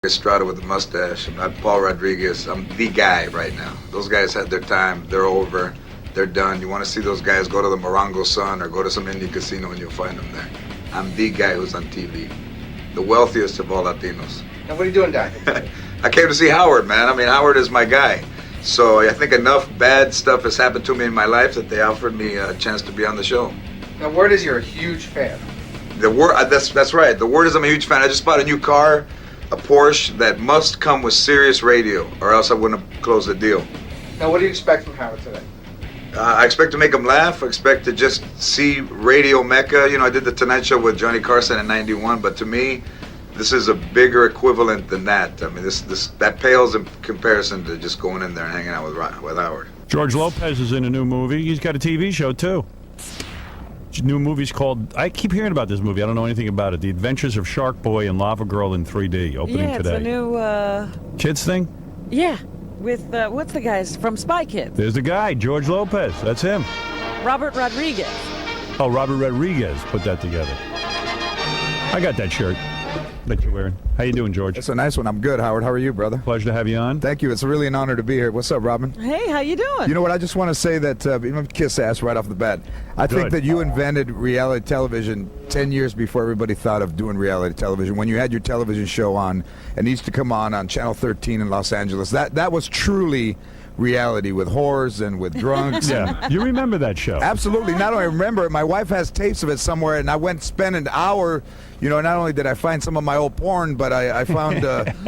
Estrada with the mustache. I'm not Paul Rodriguez. I'm the guy right now. Those guys had their time. They're over. They're done. You want to see those guys, go to the Morongo Sun or go to some indie casino and you'll find them there. I'm the guy who's on TV. The wealthiest of all Latinos. And what are you doing down here? I came to see Howard, man. I mean, Howard is my guy. So I think enough bad stuff has happened to me in my life that they offered me a chance to be on the show. Now, word is you're a huge fan. The word, that's right. The word is I'm a huge fan. I just bought a new car, a Porsche, that must come with Sirius Radio, or else I wouldn't have closed the deal. Now, what do you expect from Howard today? I expect to make him laugh. I expect to just see Radio Mecca. You know, I did the Tonight Show with Johnny Carson in '91, but to me, this is a bigger equivalent than that. I mean, that pales in comparison to just going in there and hanging out with Howard. George Lopez is in a new movie. He's got a TV show, too. New movie's called, I keep hearing about this movie. I don't know anything about it. The Adventures of Shark Boy and Lava Girl in 3D, opening today. Yeah, it's a new... Kids thing? Yeah, with, what's the guys from Spy Kids? There's the guy, George Lopez. That's him. Robert Rodriguez. Oh, Robert Rodriguez put that together. I got that shirt that you're wearing. How you doing, George? It's a nice one. I'm good, Howard. How are you, brother? Pleasure to have you on. Thank you. It's really an honor to be here. What's up, Robin? Hey, how you doing? You know what? I just want to say that, kiss ass right off the bat. I think that you invented reality television 10 years before everybody thought of doing reality television. When you had your television show on, and it used to come on Channel 13 in Los Angeles, that was truly reality with whores and with drunks. Yeah, you remember that show? Absolutely. Not only remember it, my wife has tapes of it somewhere, and I went spend an hour. You know, not only did I find some of my old porn, but I found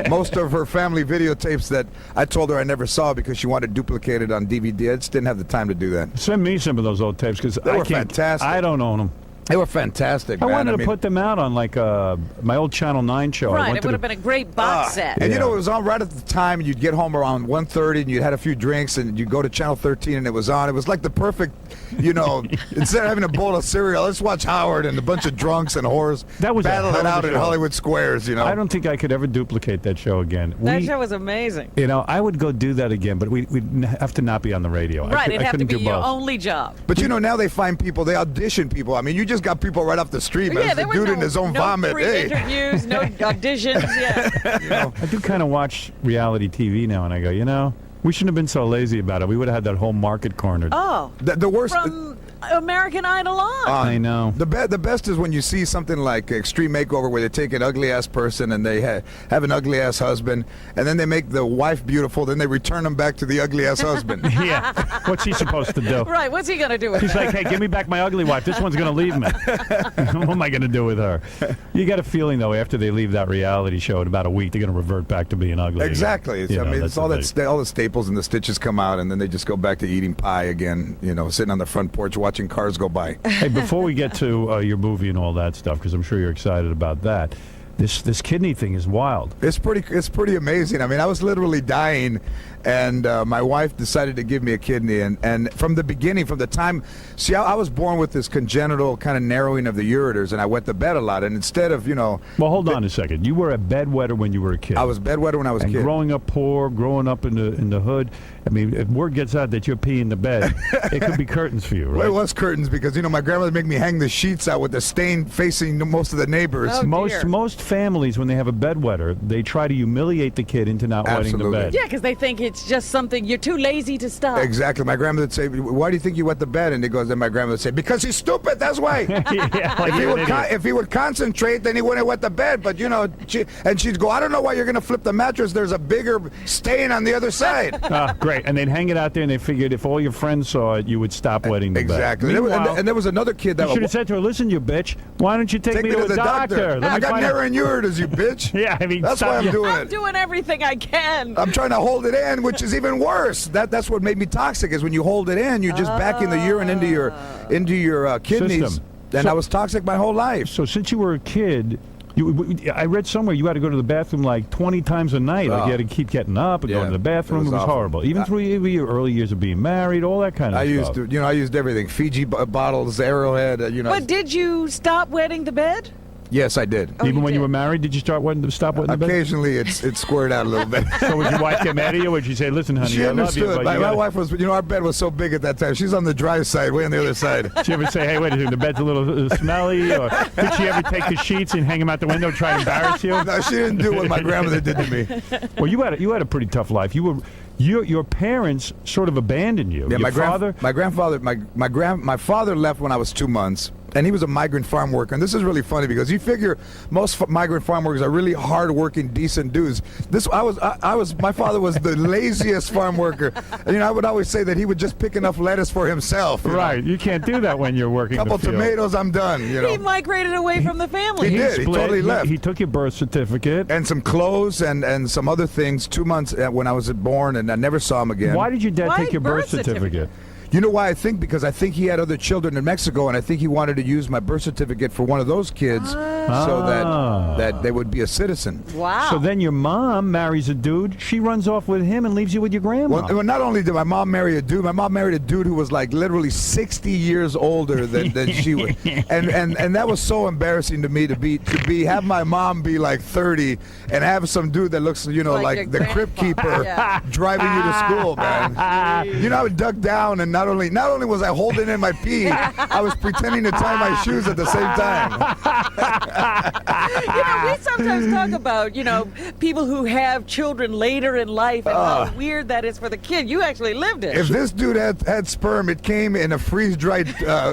most of her family videotapes that I told her I never saw because she wanted duplicated on DVD. I just didn't have the time to do that. Send me some of those old tapes because they were fantastic. I don't own them. They were fantastic, I man. wanted to put them out on like my old Channel 9 show. Right, it would have been a great box set. And you know, it was on right at the time, and you'd get home around 1:30, and you'd had a few drinks, and you'd go to Channel 13, and it was on. It was like the perfect, you know, instead of having a bowl of cereal, let's watch Howard and a bunch of drunks and whores battle it out in Hollywood squares, you know. I don't think I could ever duplicate that show again. That show was amazing. You know, I would go do that again, but we'd have to not be on the radio. Right, it'd have to be your both. only job. But you know, now they find people, they audition people. I mean, you just got people right off the street, man. Yeah, The dude in his own vomit. No interviews, no auditions. Yeah. You know? I do kind of watch reality TV now, and I go, you know, we shouldn't have been so lazy about it. We would have had that whole market cornered. Oh, the worst. From American Idol on. I know. The best is when you see something like Extreme Makeover, where they take an ugly ass person and they have an ugly ass husband, and then they make the wife beautiful, then they return him back to the ugly ass husband. Yeah. What's he supposed to do? Right. What's he gonna do with He's that? like, hey, give me back my ugly wife. This one's gonna leave me. What am I gonna do with her? You got a feeling though, after they leave that reality show in about a week, they're gonna revert back to being ugly. Exactly. Again. I mean, it's all all the staples and the stitches come out, and then they just go back to eating pie again. You know, sitting on the front porch watching cars go by. Hey, before we get to your movie and all that stuff, because I'm sure you're excited about that, this kidney thing is wild. It's pretty amazing. I mean, I was literally dying, and my wife decided to give me a kidney. And from the beginning, from the time, see, I was born with this congenital kind of narrowing of the ureters, and I went to bed a lot. And instead of, you know... Well, hold on a second. You were a bedwetter when you were a kid. I was bedwetter when I was a kid. Growing up poor, growing up in the hood, I mean, if word gets out that you're peeing the bed, it could be curtains for you, right? Well, it was curtains because, you know, my grandmother made me hang the sheets out with the stain facing most of the neighbors. Oh, most families, when they have a bedwetter, they try to humiliate the kid into not wetting the bed. Yeah, because they think it's just something you're too lazy to stop. Exactly. My grandmother would say, "Why do you think you wet the bed?" And then my grandmother would say, "Because he's stupid. That's why." Yeah, like if he would concentrate, then he wouldn't wet the bed. But you know, she'd go, "I don't know why you're going to flip the mattress. There's a bigger stain on the other side." Great. And they'd hang it out there, and they figured if all your friends saw it, you would stop wetting the bed. Exactly. And there was another kid that you should have said to her, "Listen, you bitch, why don't you take me to the doctor? I got narrowing ureters, you bitch." Yeah, I mean, that's why I'm doing it. I'm doing everything I can. I'm trying to hold it in, which is even worse. That's what made me toxic. Is when you hold it in, you're just backing the urine into your kidneys. System. And So- I was toxic my whole life. So since you were a kid, I read somewhere you had to go to the bathroom like 20 times a night. Like you had to keep getting up and going to the bathroom. It was awful. horrible. Even through your early years of being married, all that kind of stuff. I used everything. Fiji bottles, Arrowhead. But did you stop wetting the bed? Yes, I did. Oh, Even you when you did? were married, did you stop wetting the bed? Occasionally, it squirted out a little bit. So would your wife get mad at you? Would she say, "Listen, honey, She I love you"? understood. But My wife was, our bed was so big at that time. She's on the dry side, way on the other side. Did she ever say, "Hey, wait a second, the bed's a little smelly"? Or did she ever take the sheets and hang them out the window, try to embarrass you? No, she didn't do what my grandmother did to me. Well, you had a pretty tough life. Your parents sort of abandoned you. Yeah, Your father. My father left when I was 2 months, and he was a migrant farm worker. And this is really funny because you figure most migrant farm workers are really hard-working, decent dudes. My father was the laziest farm worker. And, I would always say that he would just pick enough lettuce for himself. Right, you can't do that when you're working. Couple the field. tomatoes, I'm done. He migrated away from the family. He did. He totally left. He took your birth certificate. And some clothes and some other things. 2 months when I was born, and I never saw him again. Why did your dad Why take your birth birth certificate? certificate? You know why I think? Because I think he had other children in Mexico, and I think he wanted to use my birth certificate for one of those kids so that they would be a citizen. Wow. So then your mom marries a dude. She runs off with him and leaves you with your grandma. Well, not only did my mom marry a dude, my mom married a dude who was like literally 60 years older than she was, and that was so embarrassing to me to have my mom be like 30 and have some dude that looks like your the crypt grandpa. keeper Yeah. driving you to school, man. I would duck down, and not only was I holding in my pee, I was pretending to tie my shoes at the same time. We sometimes talk about, people who have children later in life and how weird that is for the kid. You actually lived it. If this dude had sperm, it came in a freeze-dried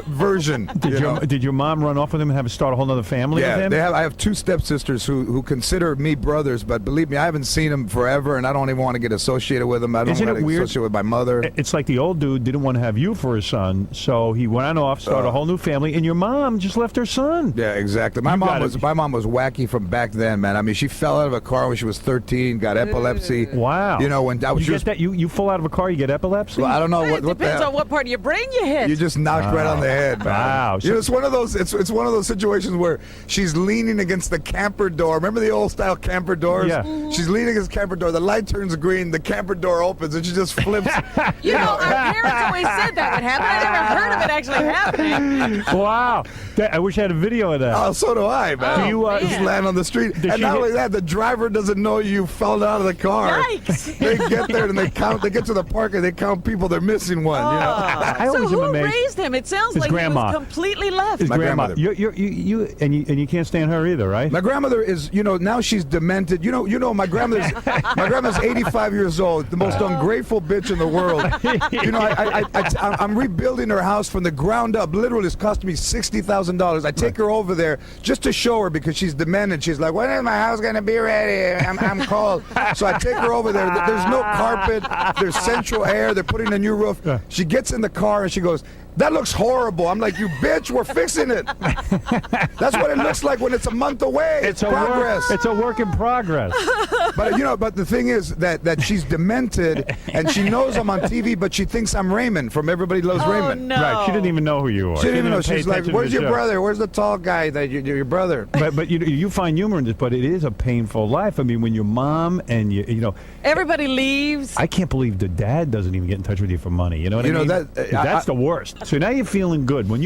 version. Did your mom run off with him and start a whole other family with him? I have two stepsisters who consider me brothers, but believe me, I haven't seen them forever, and I don't even want to get associated with them. I don't Isn't want it to weird? associate with my mother. It's like the old dude didn't want to have you for his son, so he went off, started a whole new family, and your mom just left her son. Yeah, exactly. My mom was wacky from back then, man. I mean, she fell out of a car when she was 13, got epilepsy. Wow. When you get that? You fall out of a car, you get epilepsy? Well, I don't know It what the depends hell. on what part of your brain you hit. You just knocked right on the head, man. Wow. It's one of those. It's one of those situations where she's leaning against the camper door. Remember the old style camper doors? Yeah. She's leaning against the camper door. The light turns green. The camper door opens, and she just flips. our parents always said that would happen. I never heard of it actually happening. Wow. I wish I had a video of that. Oh, so do I, man. Do you, just man. land on the street, Does and she not hit- only that, the driver doesn't know you fell out of the car. Yikes. They get there and they count. They get to the park and they count people. They're missing one. I always So am who amazed. raised him? It sounds His like grandma. he was completely left. His My grandma. grandmother. You can't stand her either, right? My grandmother is, now she's demented. My grandma's 85 years old, the most ungrateful bitch in the world. I'm rebuilding her house from the ground up. Literally, it's cost me $60,000. I take her over there just to show her because she's demented. She's like, when is my house gonna be ready? I'm cold. So I take her over there. There's no carpet. There's central air. They're putting a new roof. She gets in the car and she goes, "That looks horrible." I'm like, "You bitch, we're fixing it." That's what it looks like when it's a month away. It's progress. It's a work in progress. But the thing is that she's demented and she knows I'm on TV, but she thinks I'm Raymond from Everybody Loves Raymond. No. Right. She didn't even know who you are. She didn't even know. pay She's like, attention to "Where's the your show." brother? Where's the tall guy that your brother?" But you find humor in this, but it is a painful life. I mean, when your mom and Everybody leaves. I can't believe the dad doesn't even get in touch with you for money. You know what I mean? That's the worst. So now you're feeling good when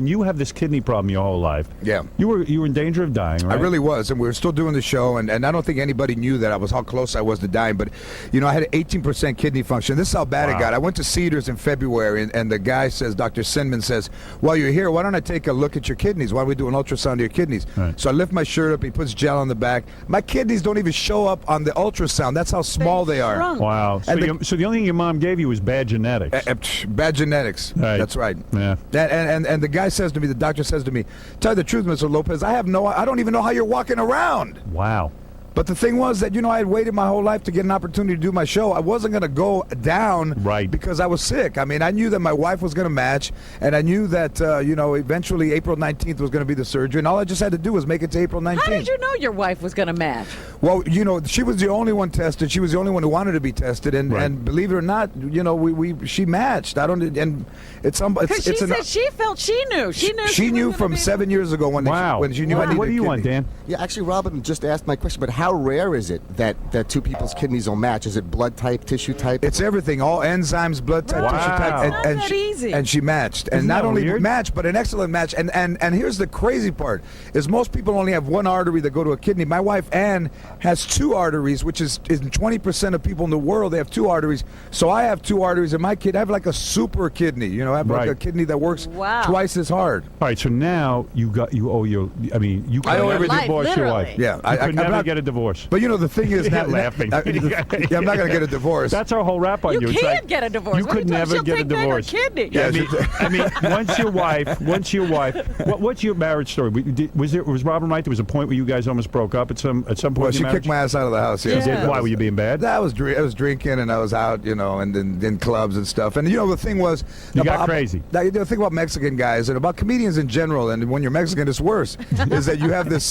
you have this kidney problem your whole life. Yeah. You were in danger of dying, right? I really was, and we were still doing the show, and I don't think anybody knew that how close I was to dying. But I had an 18% kidney function. This is how bad it got. I went to Cedars in February, and the guy says, Dr. Sinman says, "While you're here, why don't I take a look at your kidneys? Why don't we do an ultrasound of your kidneys?" Right. So I lift my shirt up. He puts gel on the back. My kidneys don't even show up on the ultrasound. That's how small they are. shrunk. Wow. So, And so the only thing your mom gave you was bad genetics. Bad genetics. Right. That's right. Yeah. And the guy says to me, the doctor says to me, "Tell you the truth, Mr. Lopez, I don't even know how you're walking around." Wow. But the thing was that, I had waited my whole life to get an opportunity to do my show. I wasn't going to go down because I was sick. I mean, I knew that my wife was going to match, and I knew that, eventually April 19th was going to be the surgery, and all I just had to do was make it to April 19th. How did you know your wife was going to match? Well, she was the only one tested. She was the only one who wanted to be tested, and believe it or not, she matched. I don't, and it's Because she said she felt she knew. She knew was from gonna be 7 years ago when she knew I needed What do you a want, kidney. Dan? Yeah, actually, Robin just asked my question, but how how rare is it that two people's kidneys will match? Is it blood type, tissue type? It's everything, all enzymes, blood type, tissue type, Wow. and, It's not that easy. and she matched, and Isn't not that only weird? matched, but an excellent match. And here's the crazy part: is most people only have one artery that go to a kidney. My wife Ann has two arteries, which is 20% of people in the world. They have two arteries. So I have two arteries, and my kid, I have like a super kidney. You know, I have like Right. a kidney that works Wow. twice as hard. All right, so now you owe your. I mean, you I owe can everything. divorce your Literally. wife. Yeah, you I could I'm never not- get a divorce. But you know, the thing is, You're not, laughing. yeah, I'm not going to get a divorce. That's our whole rap on You you. It's can't like, get a divorce. You What are could talking- never she'll get a take back her divorce. kidney. Yeah, Yeah, I mean, once your wife. What's your marriage story? Was Robin right? There was a point where you guys almost broke up at some point. Well, in she your kicked marriage? my ass out of the house. Yeah. Yeah. Why were you being bad? I was drinking and I was out, you know, and in clubs and stuff. And you know, the thing was, You got crazy. The thing about Mexican guys and about comedians in general, and when you're Mexican, it's worse. Is that you have this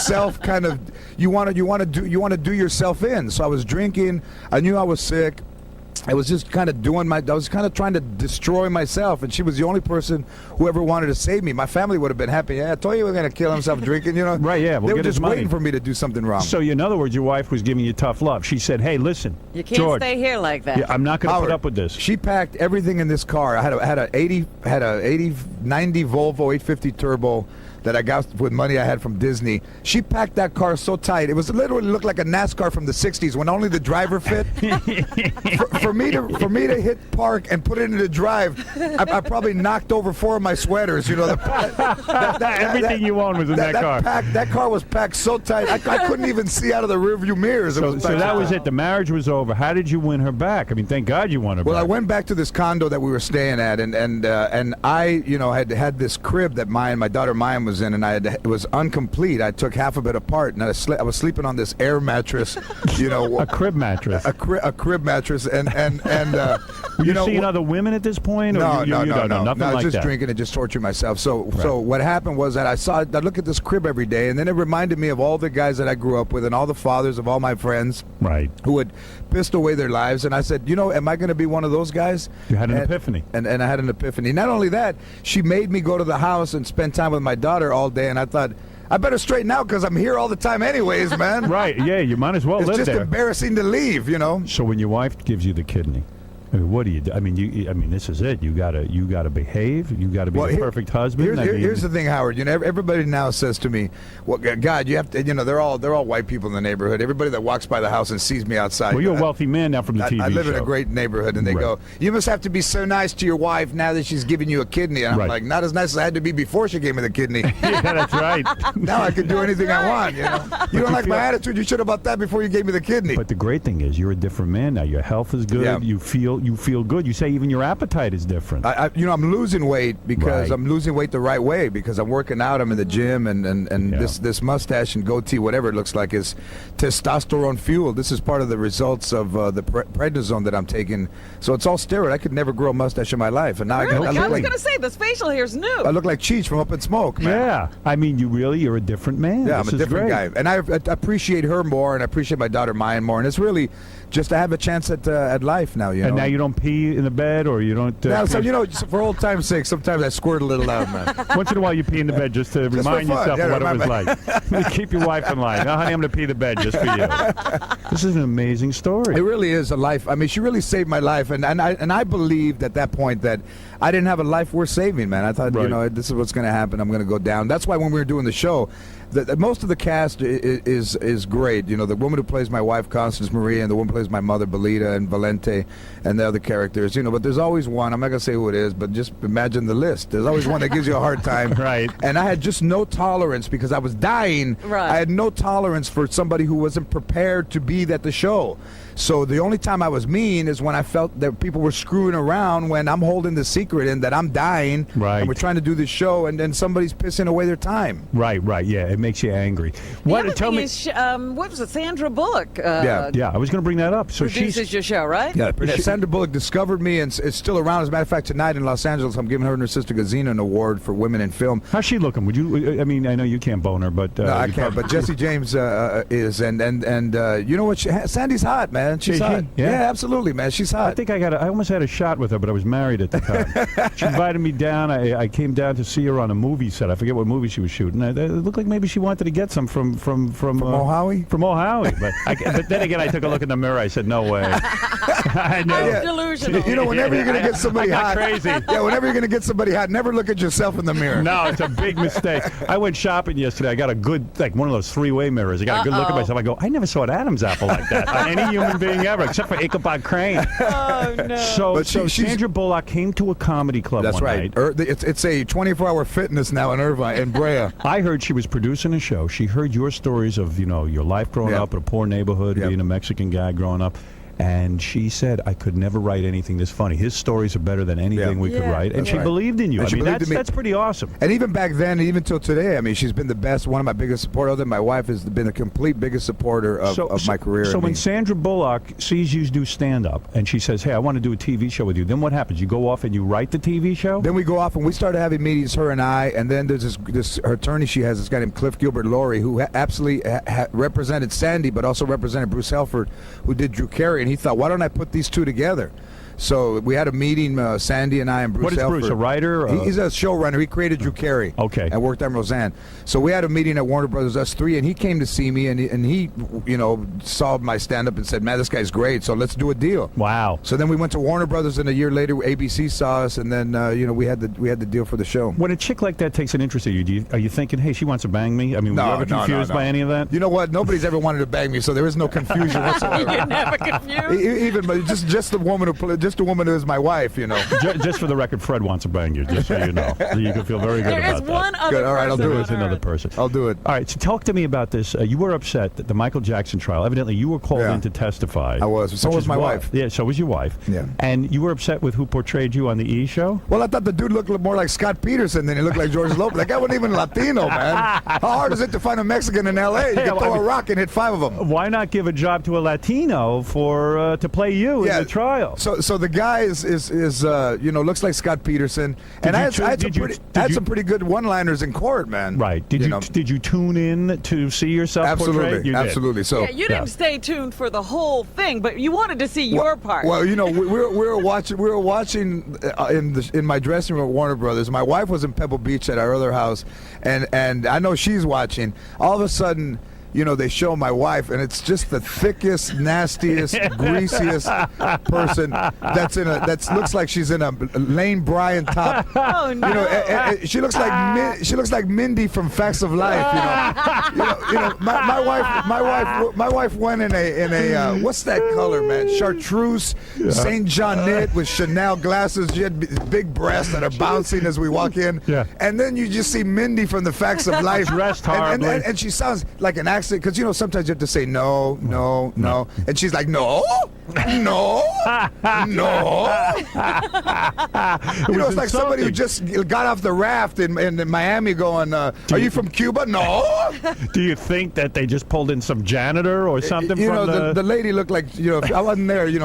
self kind of you want to do yourself in. So I was drinking. I knew I was sick. I was just kind of I was kind of trying to destroy myself, and she was the only person who ever wanted to save me. My family would have been happy. Yeah, I told you we were going to kill himself drinking, you know. Right, yeah, we'll they were get his just money. waiting for me to do something wrong. So, in other words, your wife was giving you tough love. She said, "Hey, listen, You can't George, stay here like that. yeah, I'm not going to put Howard, up with this." She packed everything in this car. I had a 90 Volvo 850 turbo that I got with money I had from Disney. She packed that car so tight. It was literally looked like a NASCAR from the 60s when only the driver fit. for me to hit park and put it into drive, I probably knocked over 4 of my sweaters. You know, Everything you own was in that car. That car was packed so tight. I couldn't even see out of the rearview mirrors. It So was that tight. was it. The marriage was over. How did you win her back? I mean, thank God you won her Well, back. I went back to this condo that we were staying at, and I, you know, had this crib that my daughter Maya was in, and it was incomplete. I took half of it apart, and I was sleeping on this air mattress, you know, a crib mattress. a crib mattress, and Were you know, seeing other women at this point? Or no, you no, don't know, no, nothing no, like just that. drinking and just torturing myself. So what happened was that I look at this crib every day, and then it reminded me of all the guys that I grew up with and all the fathers of all my friends Right. who had pissed away their lives. And I said, you know, am I going to be one of those guys? You had an And- epiphany. And I had an epiphany. Not only that, she made me go to the house and spend time with my daughter all day, and I thought, I better straighten out because I'm here all the time anyways, man. Right. Yeah. You might as well It's live just there. embarrassing to leave, you know. So when your wife gives you the kidney, I mean, what do you do? I mean, this is it. You gotta behave. You gotta be the perfect husband. Here's the thing, Howard. You know, everybody now says to me, "Well, God, you have to." You know, they're all white people in the neighborhood. Everybody that walks by the house and sees me outside. Well, you're a wealthy man now from the TV I live in show. a great neighborhood, and they Right. go, "You must have to be so nice to your wife now that she's giving you a kidney." And I'm Right. like, "Not as nice as I had to be before she gave me the kidney." Yeah, that's right. Now I can do anything I want. You know, you don't like my attitude. You should have bought that before you gave me the kidney. But the great thing is, you're a different man now. Your health is good. Yeah. You feel good. You say even your appetite is different. I'm losing weight because Right. I'm losing weight the right way because I'm working out. I'm in the gym, and Yeah. this mustache and goatee, whatever it looks like, is testosterone fuel. This is part of the results of the prednisone that I'm taking. So it's all steroid. I could never grow a mustache in my life, and now Really? I I look was like going to say, this facial hair's new. I look like Cheech from Up in Smoke, man. yeah. I mean, you're a different man. Yeah, This I'm a is different great. guy, and I appreciate her more, and I appreciate my daughter Maya more, and it's really just to have a chance at life now. You know. And now you don't pee in the bed, or you don't. Now, so you know, just for old time's sake, sometimes I squirt a little out, man. Once in a while, you pee in the bed just to for remind fun. yourself Yeah, of what it was remind like. Keep your wife in line. Oh, honey, I'm going to pee the bed just for you. This is an amazing story. It really is a life. I mean, she really saved my life, and I believed at that point that I didn't have a life worth saving, man. I thought, Right. you know, this is what's going to happen. I'm going to go down. That's why when we were doing the show, most of the cast is great. You know, the woman who plays my wife, Constance Maria, and the woman who plays my mother, Belita, and Valente, and the other characters. You know, but there's always one. I'm not going to say who it is, but just imagine the list. There's always one that gives you a hard time. Right. And I had just no tolerance because I was dying. Right. I had no tolerance for somebody who wasn't prepared to be at the show. So the only time I was mean is when I felt that people were screwing around when I'm holding the secret in that I'm dying. Right. And we're trying to do this show, and then somebody's pissing away their time. Right. Yeah, it makes you angry. The other Tell thing me. is, what was it, Sandra Bullock? Yeah. Yeah, I was going to bring that up. So Produces your show, right? Yeah, Sandra Bullock discovered me and is still around. As a matter of fact, tonight in Los Angeles, I'm giving her and her sister Gazina an award for women in film. How's she looking? Would you? I mean, I know you can't bone her, but No, I you can't. probably- But Jesse James is, and you know what? Sandy's hot, man. She's Is she? hot. Yeah? Absolutely, man. She's I hot. think I almost had a shot with her, but I was married at the time. She invited me down. I came down to see her on a movie set. I forget what movie she was shooting. It looked like maybe she wanted to get some from Mohowie? From Mohowie. But then again, I took a look in the mirror. I said, no way. I know. I'm delusional. You know, whenever you're going to get somebody I got hot. crazy. Yeah, whenever you're going to get somebody hot, never look at yourself in the mirror. No, it's a big mistake. I went shopping yesterday. I got a good, like one of those three-way mirrors. I got a good look at myself. I go, I never saw an Adam's apple like that on any human being ever, except for Ichabod Crane. Oh, no. So Sandra Bullock came to a comedy club That's one right. night. It's a 24-hour fitness now in Irvine, in Brea. I heard she was producing a show. She heard your stories of, your life growing up in a poor neighborhood, being a Mexican guy growing up. And she said, I could never write anything this funny. His stories are better than anything we could write. And she believed in you. And I mean, that's pretty awesome. And even back then, even till today, I mean, she's been the best, one of my biggest supporters. Other than my wife has been a complete biggest supporter of my career. So when Sandra Bullock sees you do stand-up, and she says, hey, I want to do a TV show with you, then what happens? You go off and you write the TV show? Then we go off and we started having meetings, her and I, and then there's this her attorney she has, this guy named Cliff Gilbert-Laurie, who absolutely represented Sandy, but also represented Bruce Helford, who did Drew Carey, and he thought, why don't I put these two together? So we had a meeting, Sandy and I and Bruce. What is Helford. Bruce, a writer? He's a showrunner. He created Drew Carey. Okay. And worked on Roseanne. So we had a meeting at Warner Brothers, us three, and he came to see me, and he saw my stand-up and said, man, this guy's great, so let's do a deal. Wow. So then we went to Warner Brothers, and a year later, ABC saw us, and then, we had the deal for the show. When a chick like that takes an interest in you, are you thinking, hey, she wants to bang me? I mean, were you ever confused by any of that? You know what? Nobody's ever wanted to bang me, so there is no confusion whatsoever. You're never confused. Even just the woman who is my wife, Just for the record, Fred wants to bang you, just so you know. You can feel very good There about is that. one other Good. All right, I'll person do it. on There's another Earth. person. I'll do it. All right, so talk to me about this. You were upset that the Michael Jackson trial, evidently you were called in to testify. I was. So which was is my why- wife. Yeah, so was your wife. Yeah. And you were upset with who portrayed you on the E! Show? Well, I thought the dude looked more like Scott Peterson than he looked like George Lopez. That guy wasn't even Latino, man. How hard is it to find a Mexican in L.A.? You can throw a rock and hit 5 of them. Why not give a job to a Latino to play you in the trial? So the guy is looks like Scott Peterson, and I had some pretty good one-liners in court, man. Right. Did you tune in to see yourself portrayed? Absolutely, You did. absolutely. So Yeah, you didn't stay tuned for the whole thing, but you wanted to see your part. Well, we were watching in my dressing room at Warner Brothers. My wife was in Pebble Beach at our other house, and I know she's watching. All of a sudden, they show my wife, and it's just the thickest, nastiest, greasiest person that looks like she's in a Lane Bryant top. Oh no! She looks like Mindy from Facts of Life. My wife went in a what's that color, man? Chartreuse, Saint John knit with Chanel glasses. She had big breasts that are bouncing as we walk in. Yeah. And then you just see Mindy from the Facts of Life Dressed horribly. and she sounds like an accent, because sometimes you have to say no, and she's like no. It's like somebody who just got off the raft in Miami going, are you from Cuba? No. Do you think that they just pulled in some janitor or something The lady looked like, if I wasn't there, you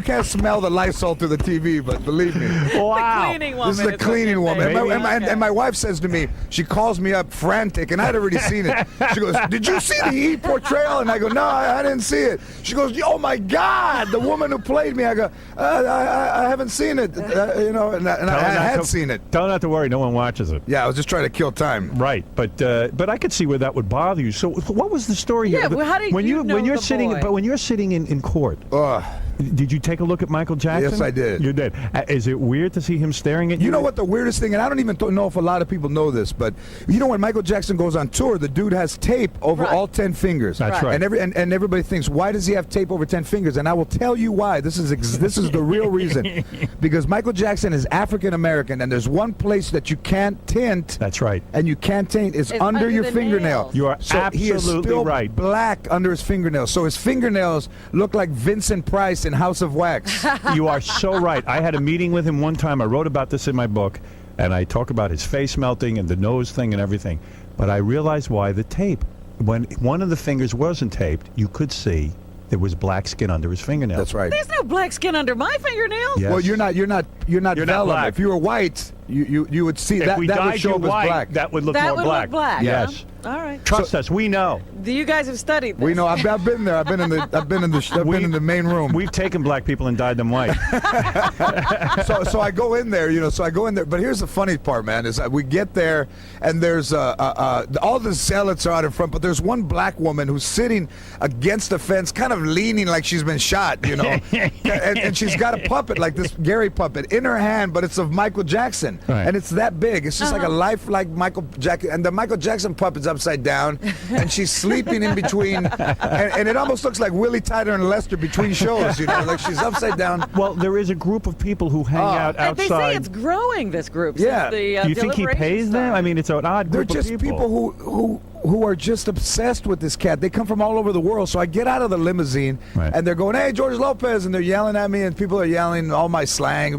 can't smell the Lysol through the TV, but believe me. Wow. The cleaning woman. This is the cleaning woman. And my Okay. wife says to me, she calls me up frantic, and I'd already seen it. She goes, did you see the E! portrayal? And I go, no, I didn't see it. She goes, oh my God, the woman who played me. I go, I haven't seen it. And I had seen it. Tell her not to worry, no one watches it. Yeah, I was just trying to kill time. Right, but I could see where that would bother you. So what was the story here? Yeah, well, how did when you know when you're the sitting boy? but when you're sitting in court, did you take a look at Michael Jackson? Yes, I did. You did. Is it weird to see him staring at you? You know what the weirdest thing, and I don't even know if a lot of people know this, but when Michael Jackson goes on tour, the dude has tape over all 10 fingers. That's right. And everybody thinks, why does he have tape over 10 fingers? And I will tell you why. This is the real reason. Because Michael Jackson is African American, and there's one place that you can't tint. That's right. And you can't taint is It's under under your the fingernail. nails. You are He is absolutely still right. black under his fingernails. So his fingernails look like Vincent Price in House of Wax. You are so right. I had a meeting with him one time. I wrote about this in my book, and I talk about his face melting and the nose thing and everything. But I realized why the tape. When one of the fingers wasn't taped, you could see there was black skin under his fingernails. That's right. There's no black skin under my fingernails. Yes. Well, you're not you're not vellum. black. If you were white, you would see that we that would dyed show you up as white, black. that would look That more would black. look black. Yes. Huh? All right. Trust us, we know. You guys have studied this. We know. I've been there. I've been in the main room. We've taken black people and dyed them white. So I go in there, But here's the funny part, man, is that we get there, and there's all the zealots are out in front, but there's one black woman who's sitting against the fence, kind of leaning like she's been shot, and she's got a puppet, like this Gary puppet, in her hand, but it's of Michael Jackson, right. and it's that big. It's just like a lifelike Michael Jackson, and the Michael Jackson puppet's upside down, and she's sleeping in between, and it almost looks like Willie Tyler and Lester between shows, like she's upside down. Well, there is a group of people who hang out And they say outside. it's growing, this group. Yeah. Since the, Do you think he deliberation pays them? started. I mean, it's an odd They're group just of people. who are just obsessed with this cat. They come from all over the world. So I get out of the limousine, Right. and they're going, "Hey, George Lopez," and they're yelling at me, and people are yelling all my slang. You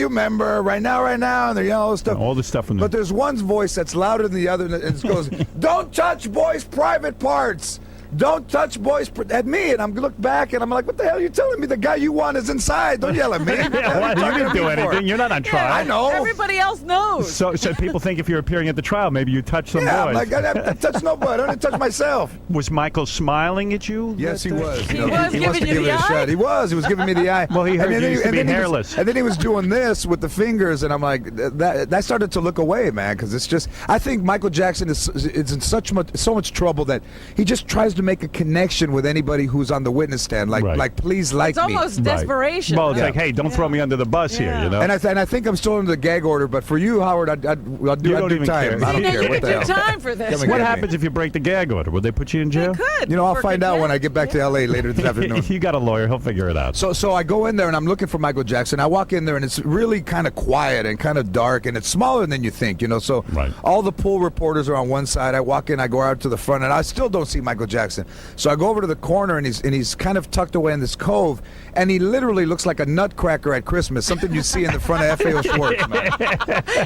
remember, right now, and they're yelling all this stuff. All the stuff from the. But there's one voice that's louder than the other, and it goes, "Don't touch boys' private parts. Don't touch boys at me." And I'm look back, and I'm like, "What the hell are you telling me? The guy you want is inside. Don't yell at me." Well, you didn't do anything. You're not on trial. I know. Everybody else knows. So people think if you're appearing at the trial, maybe you touch some Yeah, boys. I'm like, I didn't touch nobody. I didn't touch myself. Was Michael smiling at you? Yes, he was. He You know, was he wants to giving you give the it a eye? shot. He was giving me the eye. Well, he heard And you then used to be and then he was- hairless. and then he was doing this with the fingers, and I'm like, that. I started to look away, man, because it's just. I think Michael Jackson is in so much trouble that he just tries to make a connection with anybody who's on the witness stand. Right. Like please like It's me. almost Right. desperation. Well, it's right? like, hey, don't throw me under the bus here, Yeah. you know? And I think I'm still under the gag order, but for you, Howard, I'll You do don't even time. care. I don't You care. What the didn't do hell? time for this. Come What get me. happens if you break the gag order? Will they put you in They jail? could. I'll Work find out again. when I get back to LA later this afternoon. You got a lawyer. He'll figure it out. So I go in there and I'm looking for Michael Jackson. I walk in there and it's really kind of quiet and kind of dark and it's smaller than you think, So Right. all the pool reporters are on one side. I walk in, I go out to the front, and I still don't see Michael Jackson. So I go over to the corner and he's kind of tucked away in this cove, and he literally looks like a nutcracker at Christmas, something you see in the front of FAO Schwartz, man.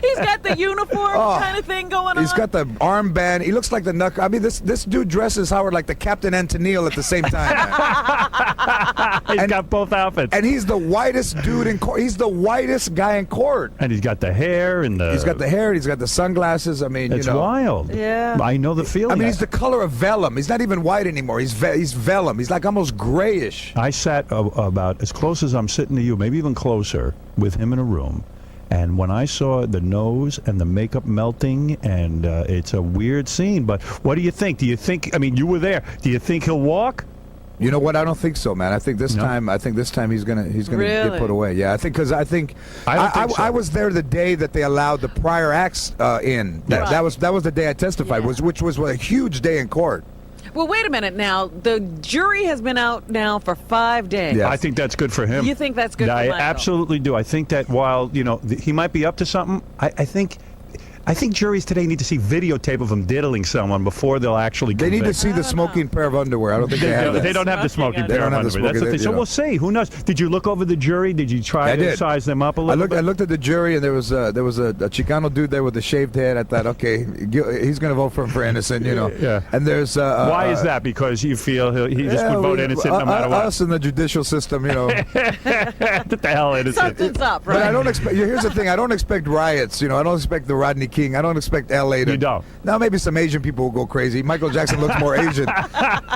He's got the uniform kind of thing going on. He's got the armband. He looks like the nut. I mean, this dude dresses Howard like the Captain Antonil at the same time, man. He's got both outfits. And he's the whitest dude in court. He's the whitest guy in court. And he's got the hair and the... He's got the hair. He's got the sunglasses. I mean, It's wild. Yeah. I know the feeling. I mean, he's the color of vellum. He's not even white anymore. He's vellum. He's like almost grayish. I sat about as close as I'm sitting to you, maybe even closer, with him in a room. And when I saw the nose and the makeup melting, and it's a weird scene. But what do you think? Do you think? I mean, you were there. Do you think he'll walk? You know what? I don't think so, man. I think this time he's gonna get Really? put away. Yeah, I think because I think I was there the day that they allowed the prior acts in. That was the day I testified, Yeah. which was a huge day in court. Well, wait a minute now. The jury has been out now for 5 days. Yeah. I think that's good for him. You think that's good for I Michael? absolutely do. I think that while, he might be up to something, I think juries today need to see videotape of him diddling someone before they'll actually They need to convict. see the smoking pair of underwear. I don't think they have that. They don't have the smoking They pair don't of have the underwear. That's the smoking, thing. So you know. we'll see. Who knows? Did you look over the jury? Did you try I to did. size them up a little bit? I looked at the jury, and there was a Chicano dude there with a shaved head. I thought, okay, he's going to vote for him for innocent, Yeah. And there's Why is that? Because you feel he just would vote innocent no matter what? Us in the judicial system, What the hell innocent? Something's up, But I right? don't expect. Here's the thing: I don't expect riots. I don't expect the Rodney King. I don't expect L.A. to. You don't. Now maybe some Asian people will go crazy. Michael Jackson looks more Asian.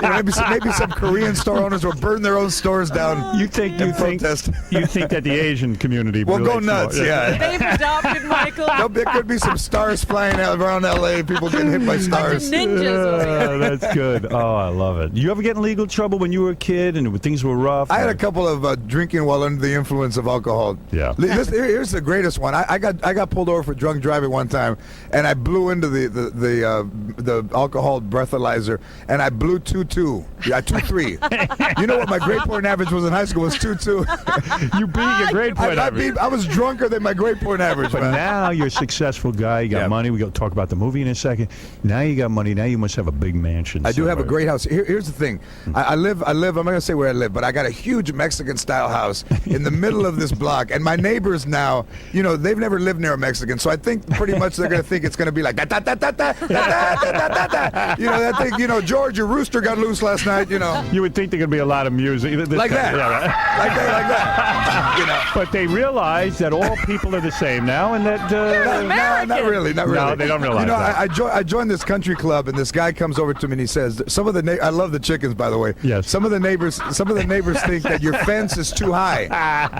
Maybe some Korean store owners will burn their own stores down. You think protest. you think that the Asian community Will go relates nuts. more. Yeah. They've adopted Michael. There could be some stars flying out around L.A. People getting hit by stars. Ninjas. That's good. Oh, I love it. You ever get in legal trouble when you were a kid and things were rough? I had a couple of drinking while under the influence of alcohol. Yeah. Here's the greatest one. I got pulled over for drunk driving one time, and I blew into the alcohol breathalyzer, and I blew 2.2. Yeah, 2.3. You know what my grade point average was in high school was 2.2. You beat your grade point average. I was drunker than my grade point average, But man. now you're a successful guy. You got Yeah. money. We got to talk about the movie in a second. Now you got money. Now you must have a big mansion. I do have a somewhere. great house. Here's the thing. I live. I'm not gonna say where I live, but I got a huge Mexican-style house in the middle of this block. And my neighbors now, they've never lived near a Mexican, so I think pretty much they're going to think it's going to be like da da da da da da da da da da. You know, that thing. You know, George, your rooster got loose last night. You know, You would think there's going to be a lot of music. like that, Yeah, right. like that. You know. But they realize that all people are the same now, and that No, not really. No, they don't realize You know, that. I joined this country club, and this guy comes over to me and he says, "Some of the I love the chickens, by the way. Yes. Some of the neighbors think that your fence is too high."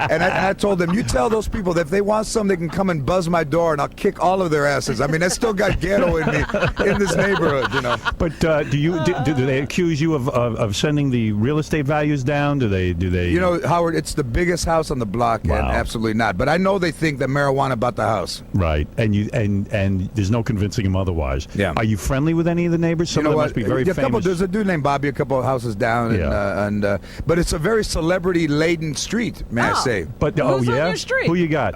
And I told them, "You tell those people that if they want some, they can come and buzz my door, and I'll kick all of their asses." I mean, I still got ghetto in me in this neighborhood, you know. But do they accuse you of sending the real estate values down? Do they? You know, Howard, it's the biggest house on the block, and Wow. absolutely not. But I know they think that marijuana bought the house. Right, and there's no convincing them otherwise. Yeah. Are you friendly with any of the neighbors? Some You know of them what? must be very Yeah, famous. there's a dude named Bobby a couple of houses down, but it's a very celebrity-laden street, may I say. But Who's on yeah, your street? who you got?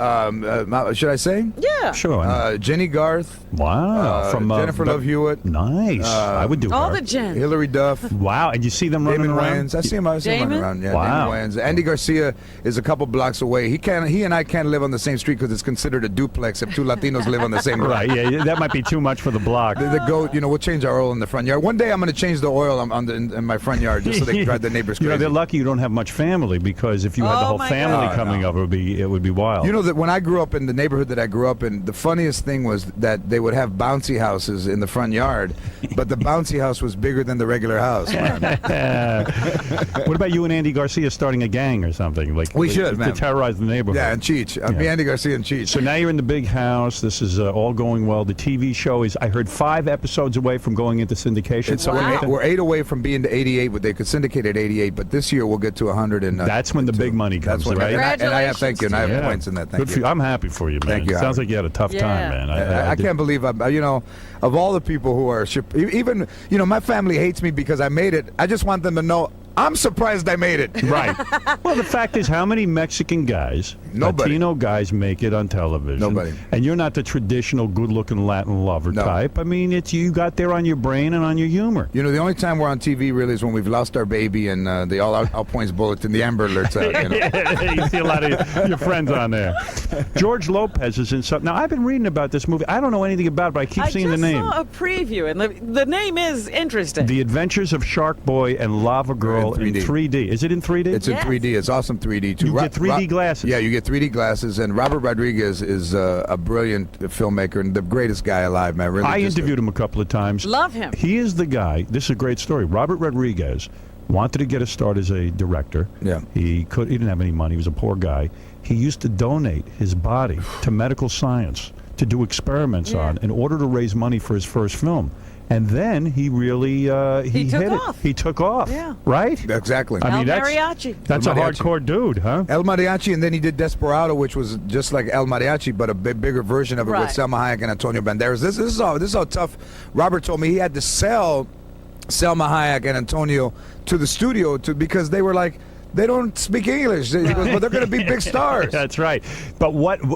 Should I say? Yeah. Sure. Jenny Garth, wow, from Jennifer Love Hewitt, Nice. I would do All her. the gens. Hillary Duff, Wow, and you see them running Damon around? Wayans. I see him running Damon? around. Yeah, Wow. Damon Wayans. Andy Garcia is a couple blocks away. He and I can't live on the same street because it's considered a duplex if two Latinos live on the same block. Right, yeah, that might be too much for the block. The goat, we'll change our oil in the front yard. One day I'm going to change the oil in my front yard just so they can drive the neighbors You crazy. know, they're lucky you don't have much family, because if you had the Oh, whole my family God. coming up, it would be wild. You know that when I grew up in the neighborhood that I grew up in, the funniest thing was that they would have bouncy houses in the front yard, but the bouncy house was bigger than the regular house. Man. What about you and Andy Garcia starting a gang or something? We should, to man. terrorize the neighborhood. Yeah, and Cheech. Me, Andy Garcia, and Cheech. So now you're in the big house. This is all going well. The TV show is, I heard, 5 episodes away from going into syndication. So Wow. we're 8 away from being to 88, but they could syndicate at 88. But this year we'll get to 100. And That's when the big money comes, that's when, right? And I have thank you, and I have Yeah. points in that. Good Thank for you. I'm happy for you, man. Thank you, Sounds Howard. like you had a tough Yeah. time, man. I can't believe of all the people who are even my family hates me because I made it. I just want them to know I'm surprised I made it. Right. Well, the fact is, how many Mexican guys, Nobody. Latino guys, make it on television? Nobody. And you're not the traditional good-looking Latin lover No. type. I mean, it's you got there on your brain and on your humor. The only time we're on TV really is when we've lost our baby and the all points bulletin, the Amber Alerts out. You see a lot of your friends on there. George Lopez is in something. Now, I've been reading about this movie. I don't know anything about it, but I keep seeing the name. I just saw a preview, and the name is interesting. The Adventures of Shark Boy and Lava Girl in 3D. Is it in 3D? It's in Yes. 3D. It's awesome 3D too. You get 3D glasses. Yeah, you get 3D glasses. And Robert Rodriguez is a brilliant filmmaker and the greatest guy alive, man. Really, I interviewed him a couple of times. Love him. He is the guy. This is a great story. Robert Rodriguez wanted to get a start as a director. Yeah. He didn't have any money. He was a poor guy. He used to donate his body to medical science to do experiments on in order to raise money for his first film. And then he really he took hit off. it. He took off. Yeah. Right? Exactly. I mean, El that's Mariachi. that's a El Mariachi. hardcore dude, huh? El Mariachi, and then he did Desperado, which was just like El Mariachi, but a bigger version of it with Right. Selma Hayek and Antonio Banderas. This is how tough. Robert told me he had to sell Selma Hayek and Antonio to the studio because they were like, they don't speak English. He goes, but they're going to be big stars. That's right. But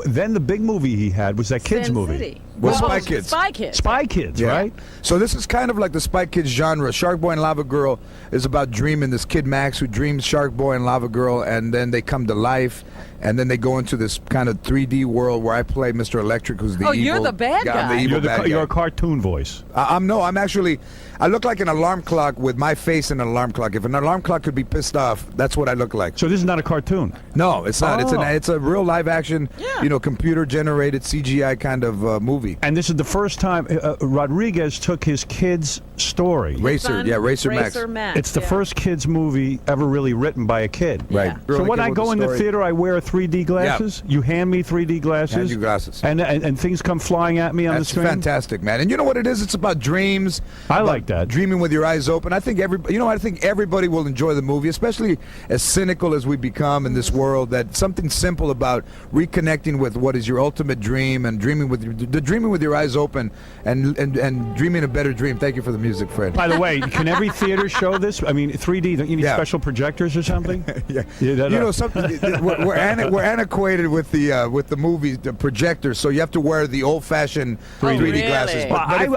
then the big movie he had was that kids Sin movie. City. Well, Spy Kids. Spy Kids. Spy Kids, Yeah. right? So this is kind of like the Spy Kids genre. Shark Boy and Lava Girl is about dreaming. This kid Max who dreams Shark Boy and Lava Girl, and then they come to life, and then they go into this kind of 3D world where I play Mr. Electric, who's the evil. you're the bad I'm guy. the evil bad guy. You're a cartoon voice. I'm actually, I look like an alarm clock with my face in an alarm clock. If an alarm clock could be pissed off, that's what I look like. So this is not a cartoon. No, it's not. Oh. It's a real live action, Yeah. computer generated CGI kind of movie. And this is the first time Rodriguez took his kids' story. Racer Max. It's the first kids movie ever really written by a kid. Right. Yeah. So when I go in the theater, I wear 3D glasses. You hand me 3D glasses. Hand you glasses. And things come flying at me on That's the screen. fantastic, man. And you know what it is? It's about dreams. I about like that. Dreaming with your eyes open. I think everybody will enjoy the movie, especially as cynical as we become in this world. That something simple about reconnecting with what is your ultimate dream and dreaming with your eyes open and dreaming a better dream. Thank you for the music, Fred. By the way, can every theater show this? I mean, 3D. Don't you need special projectors or something? Yeah. Something we're antiquated with the movie the projector, so you have to wear the old-fashioned 3D really? glasses. But I did-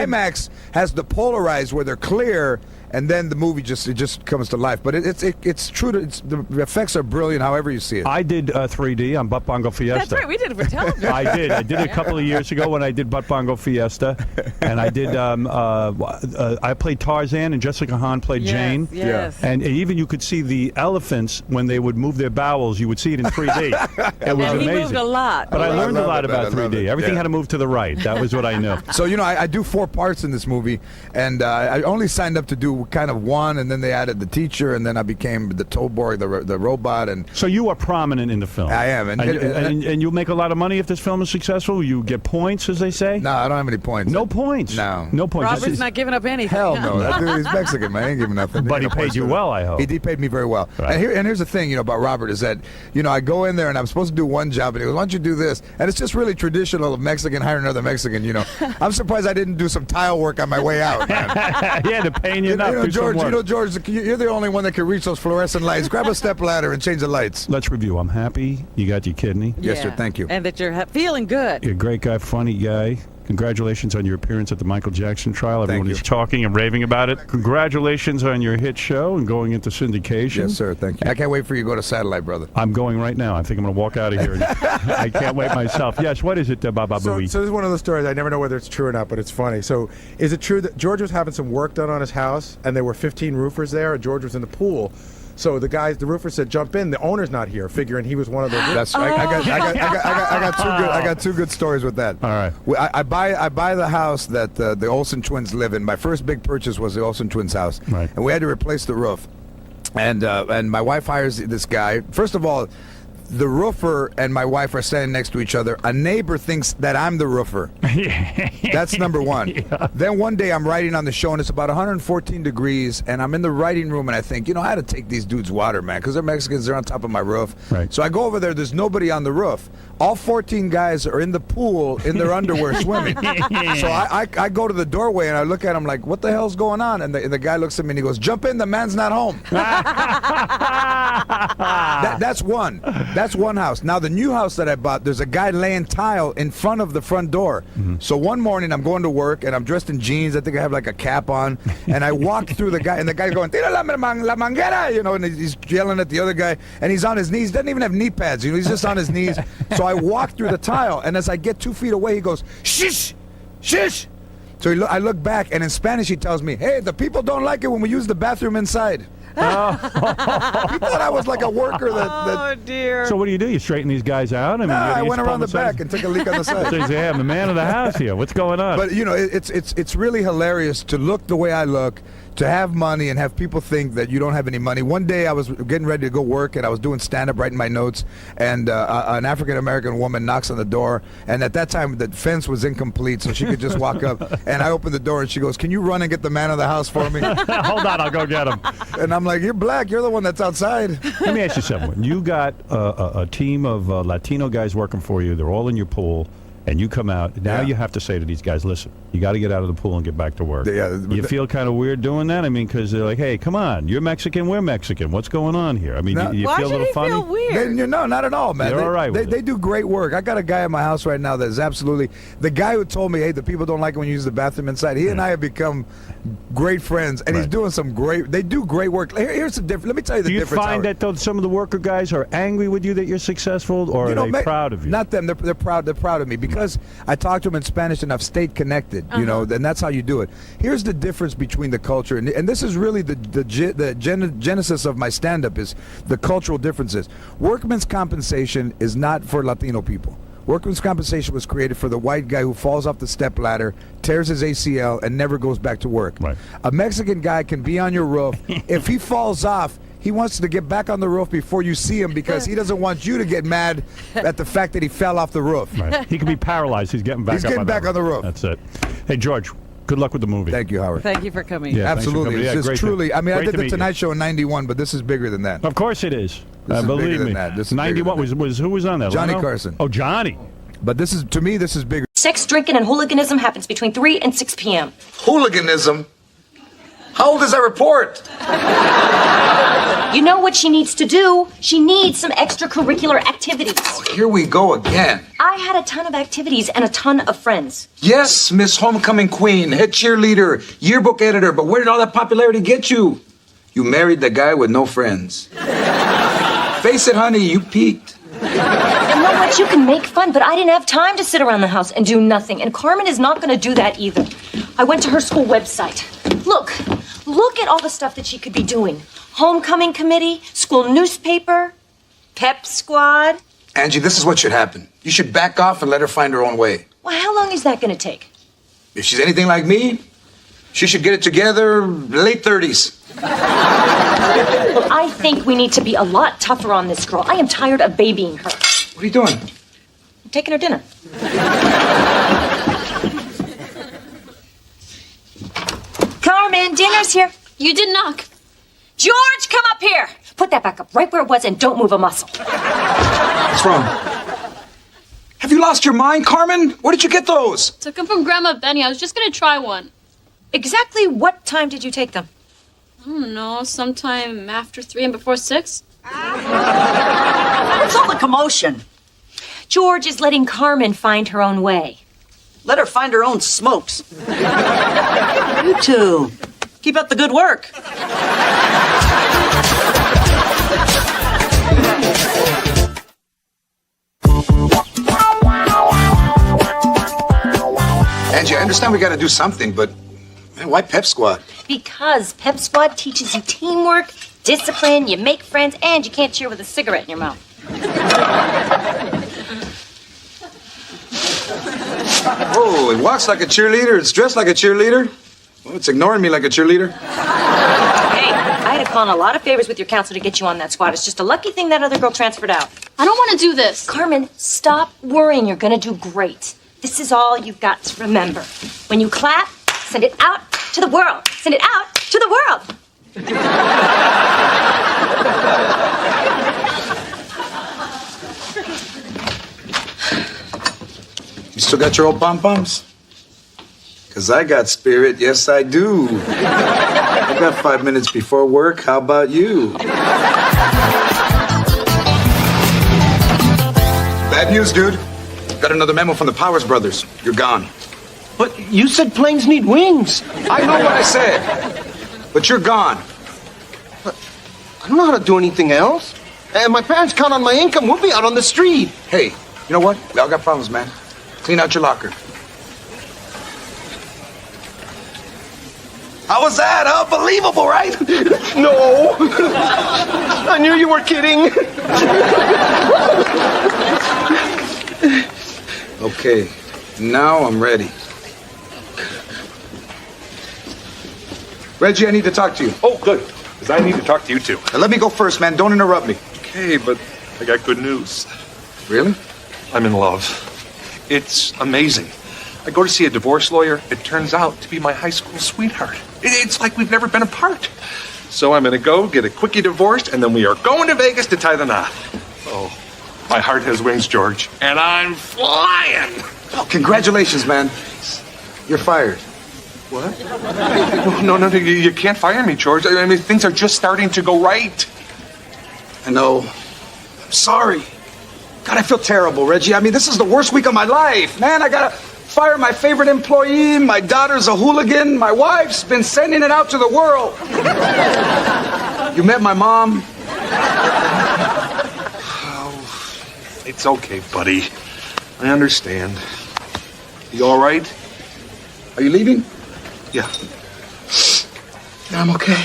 IMAX has the polarized where they're clear, and then the movie just comes to life. But it's true. The effects are brilliant, however you see it. I did 3D on Butt Bongo Fiesta. That's right. We did it for television. I did it a couple of years ago when I did Butt Bongo Fiesta, and I did. I played Tarzan, and Jessica Hahn played Jane. Yes. And even you could see the elephants when they would move their bowels. You would see it in 3D. It was And he amazing. moved a lot. But I learned a lot love it, about man. I love 3D. it. Everything Yeah. had to move to the right. That was what I knew. So I do 4 parts in this movie, and I only signed up to do kind of 1, and then they added the teacher, and then I became the toe boy, the robot, and So you are prominent in the film. I am, and you'll make a lot of money if this film is successful. You get points, as they say. no, I don't have any points. No points. No points. Robert's not giving up anything. Hell no. That dude, he's Mexican, man. He ain't giving nothing. But he Ain't no paid points you to it. well, I hope. He paid me very well. Right. And here's the thing, about Robert is that, I go in there and I'm supposed to do one job, and he goes, "Why don't you do this?" And it's just really traditional of Mexican hiring another Mexican. I'm surprised I didn't do some tile work on my way out, man. Yeah, they're paying you enough. Do some George, work. George, you're the only one that can reach those fluorescent lights. Grab a step ladder and change the lights. Let's review. I'm happy you got your kidney. Yes, sir. Thank you. And that you're feeling good. You're a great guy, funny guy. Congratulations on your appearance at the Michael Jackson trial. Everyone is talking and raving about it. Congratulations on your hit show and going into syndication. Yes, sir. Thank you. I can't wait for you to go to satellite, brother. I'm going right now. I think I'm going to walk out of here. I can't wait myself. Yes, what is it, Baba So Booey? this is one of those stories. I never know whether it's true or not, but it's funny. So is it true that George was having some work done on his house, and there were 15 roofers there, and George was in the pool? So the roofer said, "Jump in." The owner's not here, figuring he was one of the. That's I got 2 good stories with that. All right. I buy the house that the Olsen twins live in. My first big purchase was the Olsen twins' house, Right. and we had to replace the roof. And my wife hires this guy. First of all, the roofer and my wife are standing next to each other. A neighbor thinks that I'm the roofer. That's number 1. Yeah. Then one day I'm writing on the show, and it's about 114 degrees, and I'm in the writing room, and I think, I had to take these dudes water, man, because they're Mexicans. They're on top of my roof. Right. So I go over there. There's nobody on the roof. All 14 guys are in the pool in their underwear swimming. So I go to the doorway, and I look at him like, what the hell's going on? And the guy looks at me, and he goes, "Jump in. The man's not home." That's one. That's one house. Now, the new house that I bought, there's a guy laying tile in front of the front door. Mm-hmm. So one morning, I'm going to work, and I'm dressed in jeans. I think I have like a cap on. And I walk through the guy, and the guy's going, "Tira la manguera," and he's yelling at the other guy. And he's on his knees. Doesn't even have knee pads. He's just on his knees. So I walk through the tile, and as I get 2 feet away, he goes, "Shish, shish." So I look back, and in Spanish, he tells me, "Hey, the people don't like it when we use the bathroom inside." He thought I was like a worker Oh, dear. So what do? You straighten these guys out? I mean, I you went around the publicize- back and took a leak on the side. So you say, "Hey, I'm the man of the house here. What's going on?" But it's really hilarious to look the way I look, to have money and have people think that you don't have any money. One day I was getting ready to go work, and I was doing stand-up, writing my notes, and an African-American woman knocks on the door, and at that time the fence was incomplete, so she could just walk up, and I opened the door, and she goes, "Can you run and get the man of the house for me?" Hold on, I'll go get him. And I'm like, "You're black, you're the one that's outside." Let me ask you something. You got a team of Latino guys working for you. They're all in your pool, and you come out. Now you have to say to these guys, "Listen, you got to get out of the pool and get back to work." Yeah, you feel kind of weird doing that? I mean, because they're like, "Hey, come on, you're Mexican, we're Mexican. What's going on here?" I mean, No. you Why feel a should little he funny? feel weird? No, not at all, man. They're all right with they it. do great work. I got a guy in my house right now that is absolutely the guy who told me, "Hey, the people don't like it when you use the bathroom inside." He and I have become great friends, and he's doing some great. They do great work. Here's the difference. Let me tell you the Do you difference. find Howard. that though some of the worker guys are angry with you that you're successful, or are they proud of you? Not them. They're proud. They're proud of me because I talk to them in Spanish and I've stayed connected. You know, and that's how you do it. Here's the difference between the culture, and this is really the genesis of my stand-up is the cultural differences. Workman's compensation is not for Latino people. Workman's compensation was created for the white guy who falls off the step ladder, tears his ACL, and never goes back to work. Right. A Mexican guy can be on your roof. If he falls off, he wants to get back on the roof before you see him because he doesn't want you to get mad at the fact that he fell off the roof. Right. He could be paralyzed. He's getting back He's up getting on back on the roof. That's it. Hey, George, good luck with the movie. Thank you, Howard. Thank you for coming. Yeah, thanks for Absolutely. coming. Yeah, It's great just to- truly, I mean, I great did to the meet Tonight you. Show in 91, but this is bigger than that. Of course it is. This is Believe bigger than me. that. This is 91 bigger than was who was on that? Johnny Leno? Carson. Oh, Johnny. But this is, to me, this is bigger. Sex, drinking, and hooliganism happens between 3 and 6 p.m. Hooliganism? How old is that report? You know what she needs to do? She needs some extracurricular activities. Oh, here we go again. I had a ton of activities and a ton of friends. Yes, Miss Homecoming Queen, head cheerleader, yearbook editor, but where did all that popularity get you? You married the guy with no friends. Face it, honey, you peaked. You know what? You can make fun, but I didn't have time to sit around the house and do nothing. And Carmen is not going to do that either. I went to her school website. Look at all the stuff that she could be doing. Homecoming committee, school newspaper, pep squad. Angie, this is what should happen. You should back off and let her find her own way. Well, how long is that going to take? If she's anything like me, she should get it together late 30s. Well, I think we need to be a lot tougher on this girl. I am tired of babying her. What are you doing? I'm taking her dinner. Carmen, dinner's here. You did knock. George, come up here. Put that back up right where it was and don't move a muscle. What's wrong? Have you lost your mind, Carmen? Where did you get those? Took them from Grandma Benny. I was just gonna try one. Exactly what time did you take them? I don't know, sometime after 3 and before 6. What's all the commotion? George is letting Carmen find her own way. Let her find her own smokes. You two, keep up the good work. Angie, I understand we gotta do something, but man, why Pep Squad? Because Pep Squad teaches you teamwork, discipline, you make friends, and you can't cheer with a cigarette in your mouth. Oh, it walks like a cheerleader, it's dressed like a cheerleader. Well, it's ignoring me like a cheerleader. Hey, I had to call in a lot of favors with your counselor to get you on that squad. It's just a lucky thing that other girl transferred out. I don't want to do this. Carmen, stop worrying. You're gonna do great. This is all you've got to remember. When you clap, send it out to the world. Send it out to the world. You still got your old pom-poms? Because I got spirit, yes I do. I got 5 minutes before work, how about you? Bad news, dude. Got another memo from the Powers brothers. You're gone. But you said planes need wings. I know what I said. But you're gone. I don't know how to do anything else. And my parents count on my income. We'll be out on the street. Hey, you know what? We all got problems, man. Clean out your locker. How was that? Unbelievable, right? No. I knew you were kidding. Okay, now I'm ready. Reggie, I need to talk to you. Oh, good. Because I need to talk to you, too. Now, let me go first, man. Don't interrupt me. Okay, but I got good news. Really? I'm in love. It's amazing. I go to see a divorce lawyer. It turns out to be my high school sweetheart. It's like we've never been apart. So I'm going to go get a quickie divorced, and then we are going to Vegas to tie the knot. Oh, my heart has wings, George, and I'm flying. Oh, congratulations, man. You're fired. What? No, you can't fire me, George. I mean, things are just starting to go right. I know. I'm sorry. God, I feel terrible, Reggie. I mean, this is the worst week of my life. Man, I gotta fire my favorite employee. My daughter's a hooligan. My wife's been sending it out to the world. You met my mom? Oh, it's okay, buddy. I understand. You all right? Are you leaving? Yeah. Yeah, I'm okay.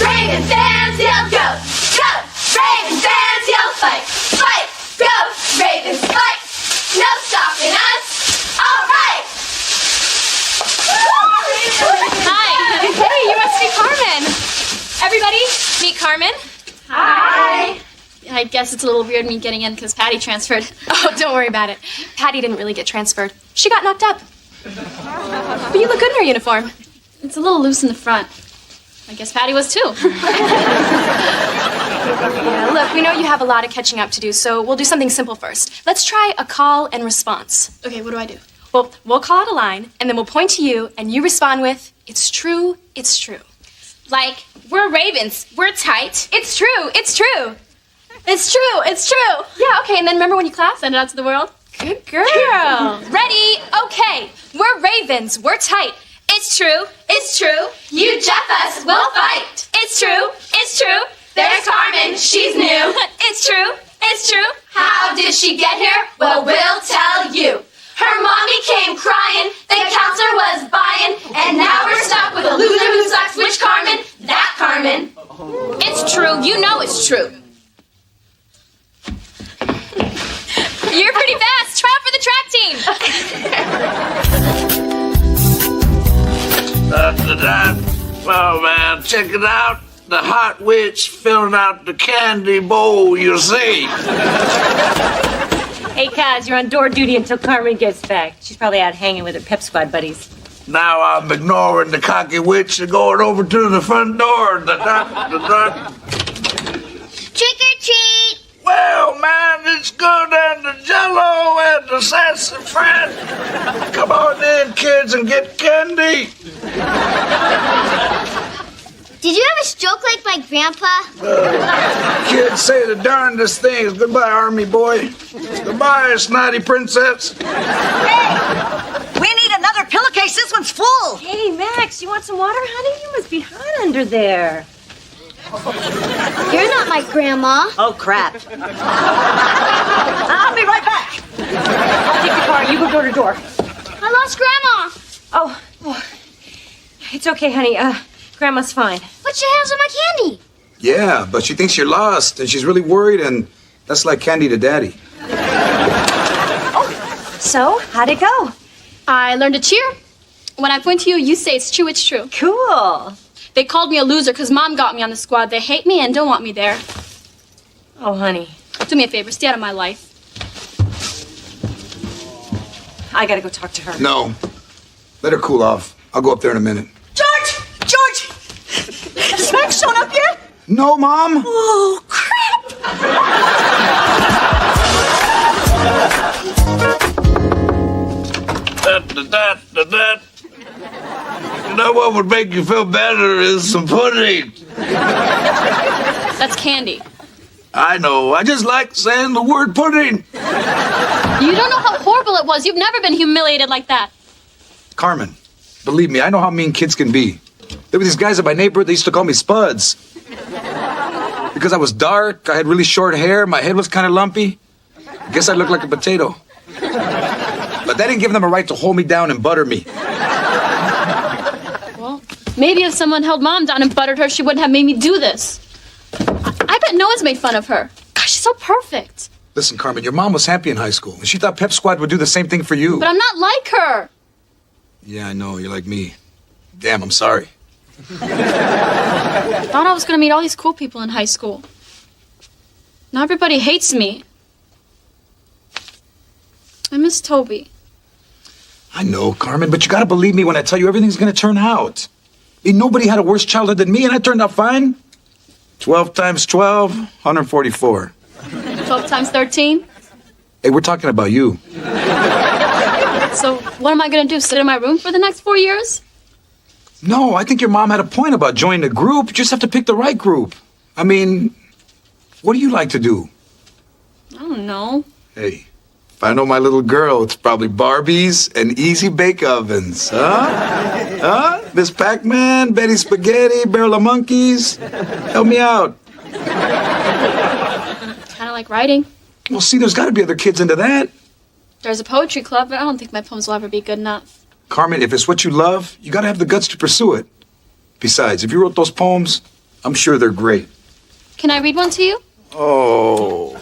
Ravens fans yell go! Go! Ravens fans yell fight! Fight! Go! Ravens fight! No stopping us! All right! Hi. Hey, you must be Carmen. Everybody, meet Carmen. Hi! I guess it's a little weird me getting in because Patty transferred. Oh, don't worry about it. Patty didn't really get transferred. She got knocked up. But you look good in her uniform. It's a little loose in the front. I guess Patty was too. Yeah, look, we know you have a lot of catching up to do, so we'll do something simple first. Let's try a call and response. Okay, what do I do? Well, we'll call out a line, and then we'll point to you, and you respond with, "It's true, it's true." Like, we're ravens. We're tight. It's true, it's true. It's true, it's true. Yeah, okay, and then remember when you clap, send it out to the world? Good girl. Ready? Okay. We're ravens. We're tight. It's true. It's true. You jeff us, we'll fight. It's true. It's true. There's Carmen. She's new. It's true. It's true. How did she get here? Well, we'll tell you. Her mommy came crying. The counselor was buying. And now we're stuck with a loser who sucks. Which Carmen? That Carmen. It's true. You know it's true. You're pretty fast. Try out for the track team. Oh, man, check it out. The hot witch filling out the candy bowl, you see. Hey, Kaz, you're on door duty until Carmen gets back. She's probably out hanging with her pep squad buddies. Now I'm ignoring the cocky witch and going over to the front door. Trick or treat! Well, man, it's good and the jello and the sassafras. Come on in, kids, and get candy. Did you have a stroke like my grandpa? Kids say the darndest things. Goodbye, army boy. Goodbye, snotty princess. Hey! We need another pillowcase. This one's full. Hey, Max, you want some water, honey? You must be hot under there. You're not my grandma. Oh, crap. I'll be right back. I'll take the car. You go door to door. I lost Grandma. Oh, it's okay, honey. Grandma's fine. But she has my candy. Yeah, but she thinks you're lost, and she's really worried, and that's like candy to daddy. So, how'd it go? I learned to cheer. When I point to you, you say it's true, it's true. Cool. They called me a loser because Mom got me on the squad. They hate me and don't want me there. Oh, honey. Do me a favor, stay out of my life. I gotta go talk to her. No. Let her cool off. I'll go up there in a minute. George! Has Max shown up yet? No, Mom. Oh, crap! You know what would make you feel better is some pudding. That's candy. I know. I just like saying the word pudding. You don't know how horrible it was. You've never been humiliated like that. Carmen, believe me, I know how mean kids can be. There were these guys at my neighborhood, they used to call me Spuds. Because I was dark, I had really short hair, my head was kind of lumpy. I guess I looked like a potato. But that didn't give them a right to hold me down and butter me. Well, maybe if someone held Mom down and buttered her, she wouldn't have made me do this. I bet no one's made fun of her. Gosh, she's so perfect. Listen, Carmen, your mom was happy in high school, and she thought Pep Squad would do the same thing for you. But I'm not like her. Yeah, I know, you're like me. Damn, I'm sorry. I thought I was going to meet all these cool people in high school. Now everybody hates me. I miss Toby. I know, Carmen, but you gotta believe me when I tell you everything's gonna turn out. Ain't nobody had a worse childhood than me, and I turned out fine. 12 times 12, 144. 12 times 13? Hey, we're talking about you. So what am I going to do, sit in my room for the next 4 years? No, I think your mom had a point about joining a group. You just have to pick the right group. I mean, what do you like to do? I don't know. Hey, if I know my little girl, it's probably Barbies and easy bake ovens, huh? Huh? Miss Pac-Man, Betty Spaghetti, Barrel of Monkeys. Help me out. Kind of like writing. Well, see, there's got to be other kids into that. There's a poetry club, but I don't think my poems will ever be good enough. Carmen, if it's what you love, you got to have the guts to pursue it. Besides, if you wrote those poems, I'm sure they're great. Can I read one to you? Oh.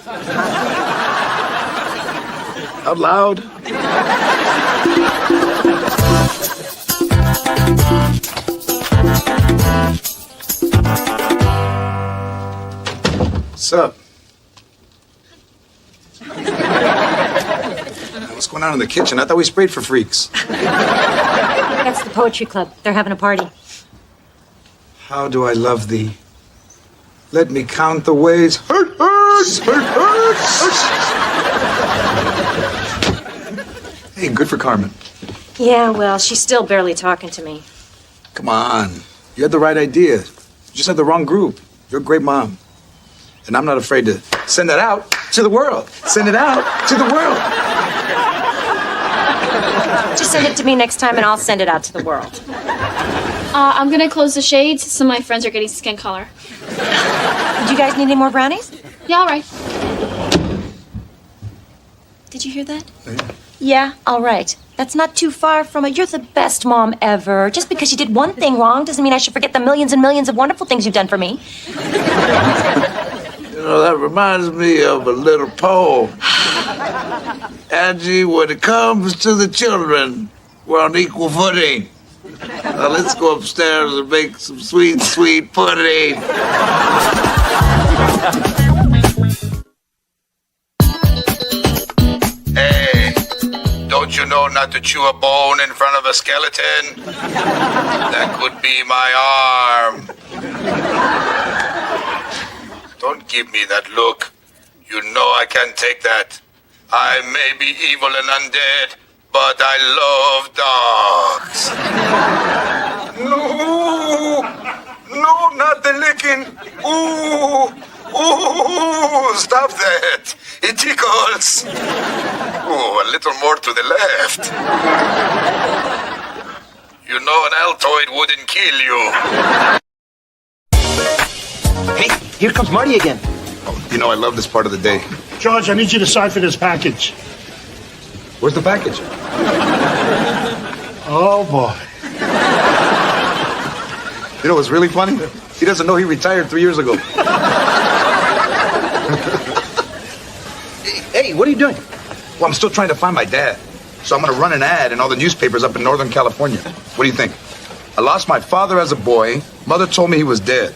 Out loud. What's up? What's going on in the kitchen? I thought we sprayed for freaks. That's the poetry club. They're having a party. How do I love thee? Let me count the ways. Hurt, hurts, hurt, hurts. Hey, good for Carmen. Yeah, well, she's still barely talking to me. Come on. You had the right idea. You just had the wrong group. You're a great mom. And I'm not afraid to send that out to the world. Send it out to the world. Just send it to me next time and I'll send it out to the world. I'm gonna close the shades. Some of my friends are getting skin color. Do you guys need any more brownies? Yeah, all right. Did you hear that? Yeah, all right. That's not too far from it. You're the best mom ever. Just because you did one thing wrong doesn't mean I should forget the millions and millions of wonderful things you've done for me. You know, that reminds me of a little poem. Angie, when it comes to the children, we're on equal footing. Now let's go upstairs and make some sweet, sweet pudding. Hey, don't you know not to chew a bone in front of a skeleton? That could be my arm. Don't give me that look. You know I can't take that. I may be evil and undead, but I love dogs. No, no, not the licking. Ooh, ooh, stop that. It tickles. Ooh, a little more to the left. You know an Altoid wouldn't kill you. Hey, here comes Marty again. Oh, you know I love this part of the day. George, I need you to sign for this package. Where's the package? Oh, boy. You know what's really funny? He doesn't know he retired 3 years ago. Hey, what are you doing? Well, I'm still trying to find my dad. So I'm going to run an ad in all the newspapers up in Northern California. What do you think? I lost my father as a boy. Mother told me he was dead.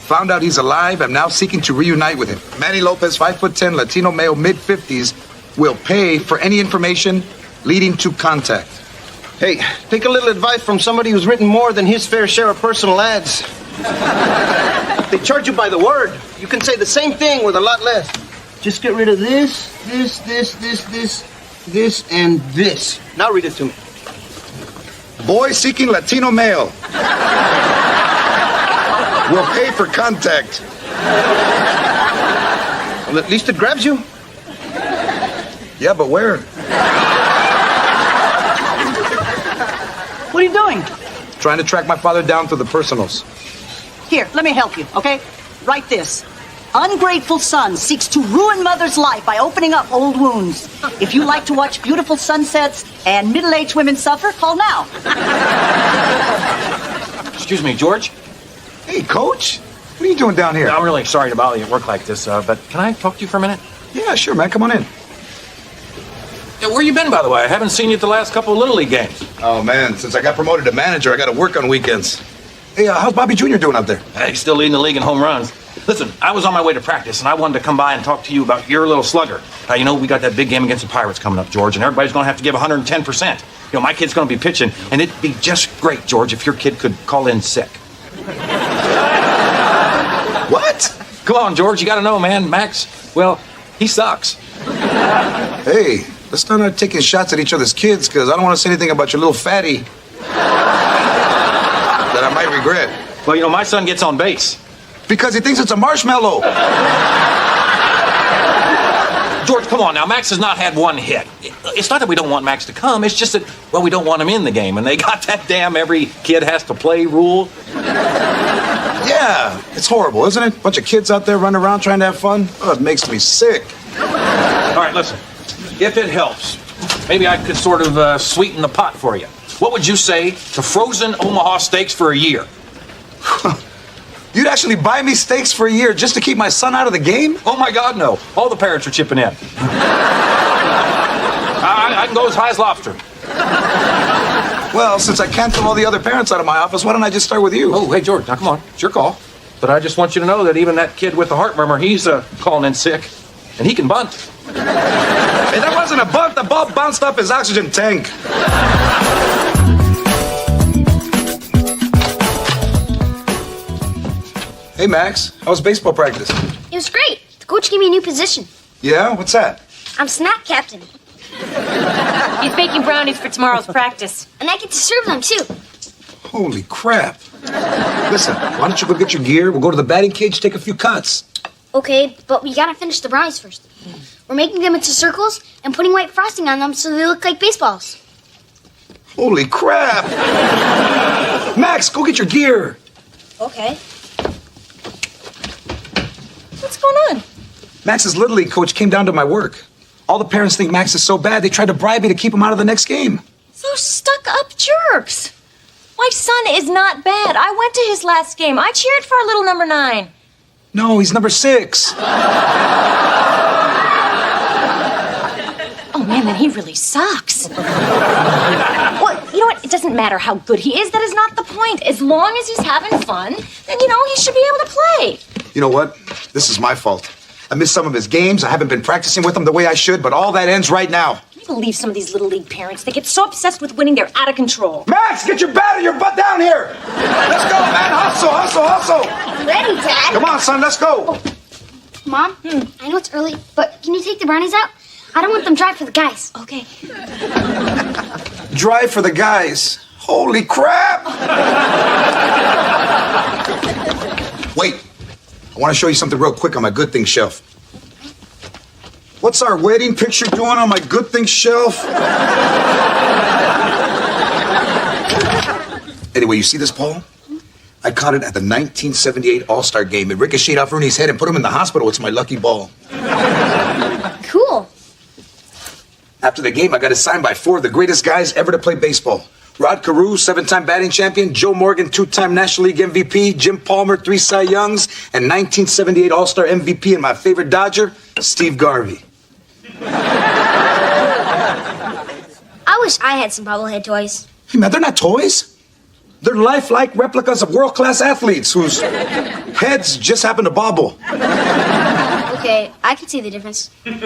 Found out he's alive. I'm now seeking to reunite with him. Manny Lopez, 5'10", Latino male, mid-50s, will pay for any information leading to contact. Hey, take a little advice from somebody who's written more than his fair share of personal ads. They charge you by the word. You can say the same thing with a lot less. Just get rid of this, and this. Now read it to me. Boy seeking Latino male. Will pay for contact. Well, at least it grabs you. Yeah, but where? What are you doing? Trying to track my father down through the personals. Here, let me help you, okay? Write this. Ungrateful son seeks to ruin mother's life by opening up old wounds. If you like to watch beautiful sunsets and middle-aged women suffer, call now. Excuse me, George? Hey, Coach. What are you doing down here? I'm really sorry to bother you at work like this, but can I talk to you for a minute? Yeah, sure, man. Come on in. Yeah, where you been, by the way? I haven't seen you at the last couple of Little League games. Oh, man. Since I got promoted to manager, I got to work on weekends. Hey, how's Bobby Jr. doing out there? He's still leading the league in home runs. Listen, I was on my way to practice, and I wanted to come by and talk to you about your little slugger. You know, we got that big game against the Pirates coming up, George, and everybody's going to have to give 110%. You know, my kid's going to be pitching, and it'd be just great, George, if your kid could call in sick. What? Come on, George, you got to know, man. Max, well, he sucks. Hey, let's start taking shots at each other's kids, because I don't want to say anything about your little fatty that I might regret. Well, you know, my son gets on base. Because he thinks it's a marshmallow. George, come on now. Max has not had one hit. It's not that we don't want Max to come. It's just that, well, we don't want him in the game. And they got that damn every kid has to play rule. Yeah, it's horrible, isn't it? Bunch of kids out there running around trying to have fun. Oh, it makes me sick. All right, listen. If it helps, maybe I could sort of sweeten the pot for you. What would you say to frozen Omaha steaks for a year? You'd actually buy me steaks for a year just to keep my son out of the game? Oh, my God, no. All the parents are chipping in. I can go as high as lobster. Well, since I can't throw all the other parents out of my office, why don't I just start with you? Oh, hey, George, now come on. It's your call. But I just want you to know that even that kid with the heart murmur, he's calling in sick. And he can bunt. Hey, that wasn't a bunt. The ball bounced off his oxygen tank. Hey, Max. How was baseball practice? It was great. The coach gave me a new position. Yeah? What's that? I'm snack captain. He's baking brownies for tomorrow's practice. And I get to serve them, too. Holy crap. Listen, why don't you go get your gear? We'll go to the batting cage, take a few cuts. Okay, but we gotta finish the brownies first. We're making them into circles and putting white frosting on them so they look like baseballs. Holy crap! Max, go get your gear. Okay. What's going on? Max's Little League coach came down to my work. All the parents think Max is so bad, they tried to bribe me to keep him out of the next game. Those stuck-up jerks. My son is not bad. I went to his last game. I cheered for our little number 9. No, he's number 6. Oh, man, then he really sucks. Well, you know what? It doesn't matter how good he is. That is not the point. As long as he's having fun, then, he should be able to play. You know what? This is my fault. I missed some of his games. I haven't been practicing with him the way I should, but all that ends right now. Can you believe some of these Little League parents? They get so obsessed with winning, they're out of control. Max, get your bat and your butt down here! Let's go, man! Hustle, hustle, hustle! I'm ready, Dad. Come on, son, let's go! Oh. Mom, I know it's early, but can you take the brownies out? I don't want them dry for the guys. Okay. Dry for the guys. Holy crap! Wait. I want to show you something real quick on my good things shelf. What's our wedding picture doing on my good things shelf? Anyway, you see this, Paul? I caught it at the 1978 All-Star game. It ricocheted off Ernie's head and put him in the hospital. It's my lucky ball. Cool. After the game, I got it signed by 4 of the greatest guys ever to play baseball. Rod Carew, 7-time batting champion, Joe Morgan, 2-time National League MVP, Jim Palmer, 3 Cy Youngs, and 1978 All-Star MVP, and my favorite Dodger, Steve Garvey. I wish I had some bobblehead toys. Hey, man, they're not toys. They're lifelike replicas of world-class athletes whose heads just happen to bobble. Okay, I can see the difference. And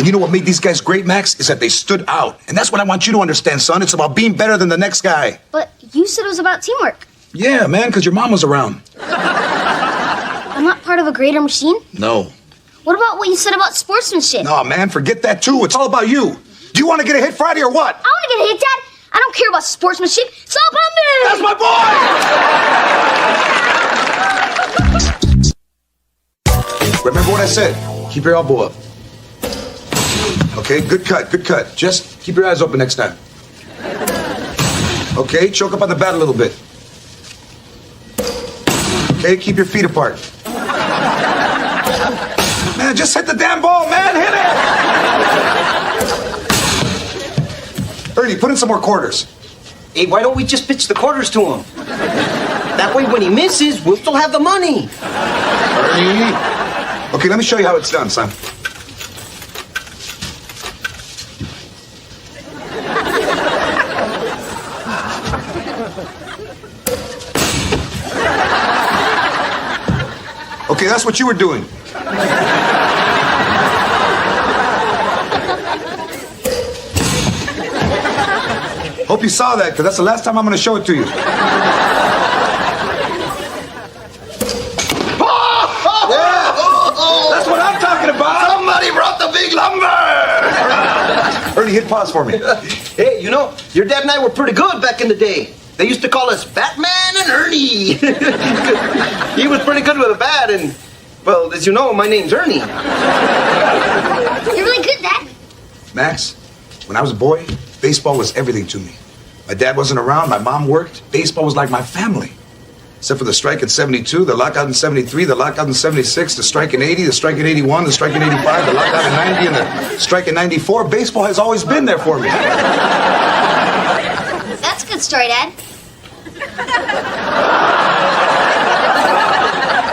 you know what made these guys great, Max? Is that they stood out. And that's what I want you to understand, son. It's about being better than the next guy. But you said it was about teamwork. Yeah, man, because your mom was around. I'm not part of a greater machine? No. What about what you said about sportsmanship? No, man, forget that, too. It's all about you. Do you want to get a hit Friday or what? I want to get a hit, Dad. I don't care about sportsmanship. It's all about me. That's my boy! Remember what I said. Keep your elbow up. Okay, good cut, good cut. Just keep your eyes open next time. Okay, choke up on the bat a little bit. Okay, keep your feet apart. Man, just hit the damn ball, man. Hit it! Ernie, put in some more quarters. Hey, why don't we just pitch the quarters to him? That way, when he misses, we'll still have the money. Ernie. Okay, let me show you how it's done, son. Okay, that's what you were doing. Hope you saw that, because that's the last time I'm going to show it to you. That's what I'm talking about. Somebody brought the big lumber. Ernie, hit pause for me. Hey, you know, your dad and I were pretty good back in the day. They used to call us Batman and Ernie. He was pretty good with a bat, and, well, as you know, my name's Ernie. You're really good, Dad. Max, when I was a boy, baseball was everything to me. My dad wasn't around, my mom worked. Baseball was like my family. Except for the strike in 72, the lockout in 73, the lockout in 76, the strike in 80, the strike in 81, the strike in 85, the lockout in 90, and the strike in 94. Baseball has always been there for me. That's a good story, Dad.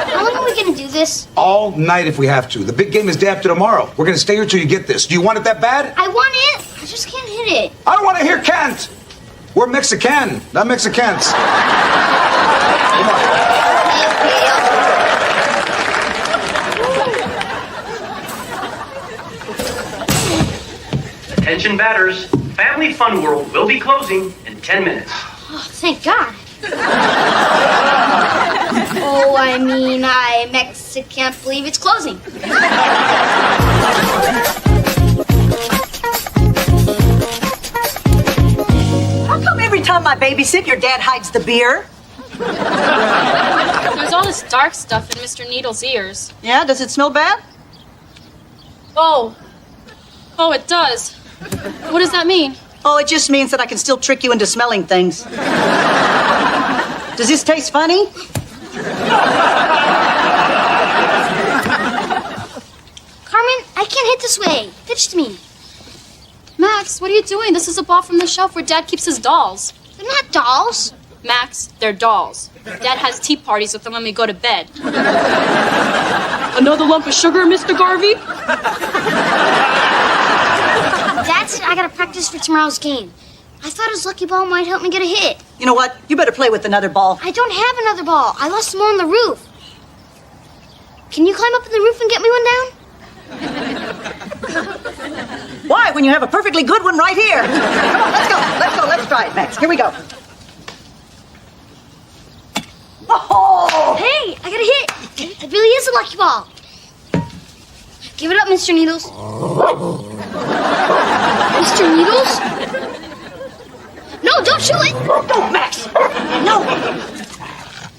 How long are we going to do this? All night if we have to. The big game is day after tomorrow. We're going to stay here till you get this. Do you want it that bad? I want it. I just can't hit it. I don't want to hear can't. We're Mexican, not Mexicans. Come on. Attention batters. Family Fun World will be closing in 10 minutes. Oh, thank God. Oh, I mean, Mexican can't believe it's closing. How come every time I babysit, your dad hides the beer? There's all this dark stuff in Mr. Needle's ears. Yeah, does it smell bad? Oh, it does. What does that mean? Oh, it just means that I can still trick you into smelling things. Does this taste funny? Carmen, I can't hit this way. Pitch to me. Max, what are you doing? This is a ball from the shelf where Dad keeps his dolls. They're not dolls. Max, they're dolls. Dad has tea parties with them when we go to bed. Another lump of sugar, Mr. Garvey? Dad said I gotta practice for tomorrow's game. I thought his lucky ball might help me get a hit. You know what? You better play with another ball. I don't have another ball. I lost them all on the roof. Can you climb up in the roof and get me one down? Why, when you have a perfectly good one right here? Come on, let's go. Let's try it, Max. Here we go. Oh! Hey, I got a hit. It really is a lucky ball. Give it up, Mr. Needles. Mr. Needles? No, don't shoot it. No, Max. No.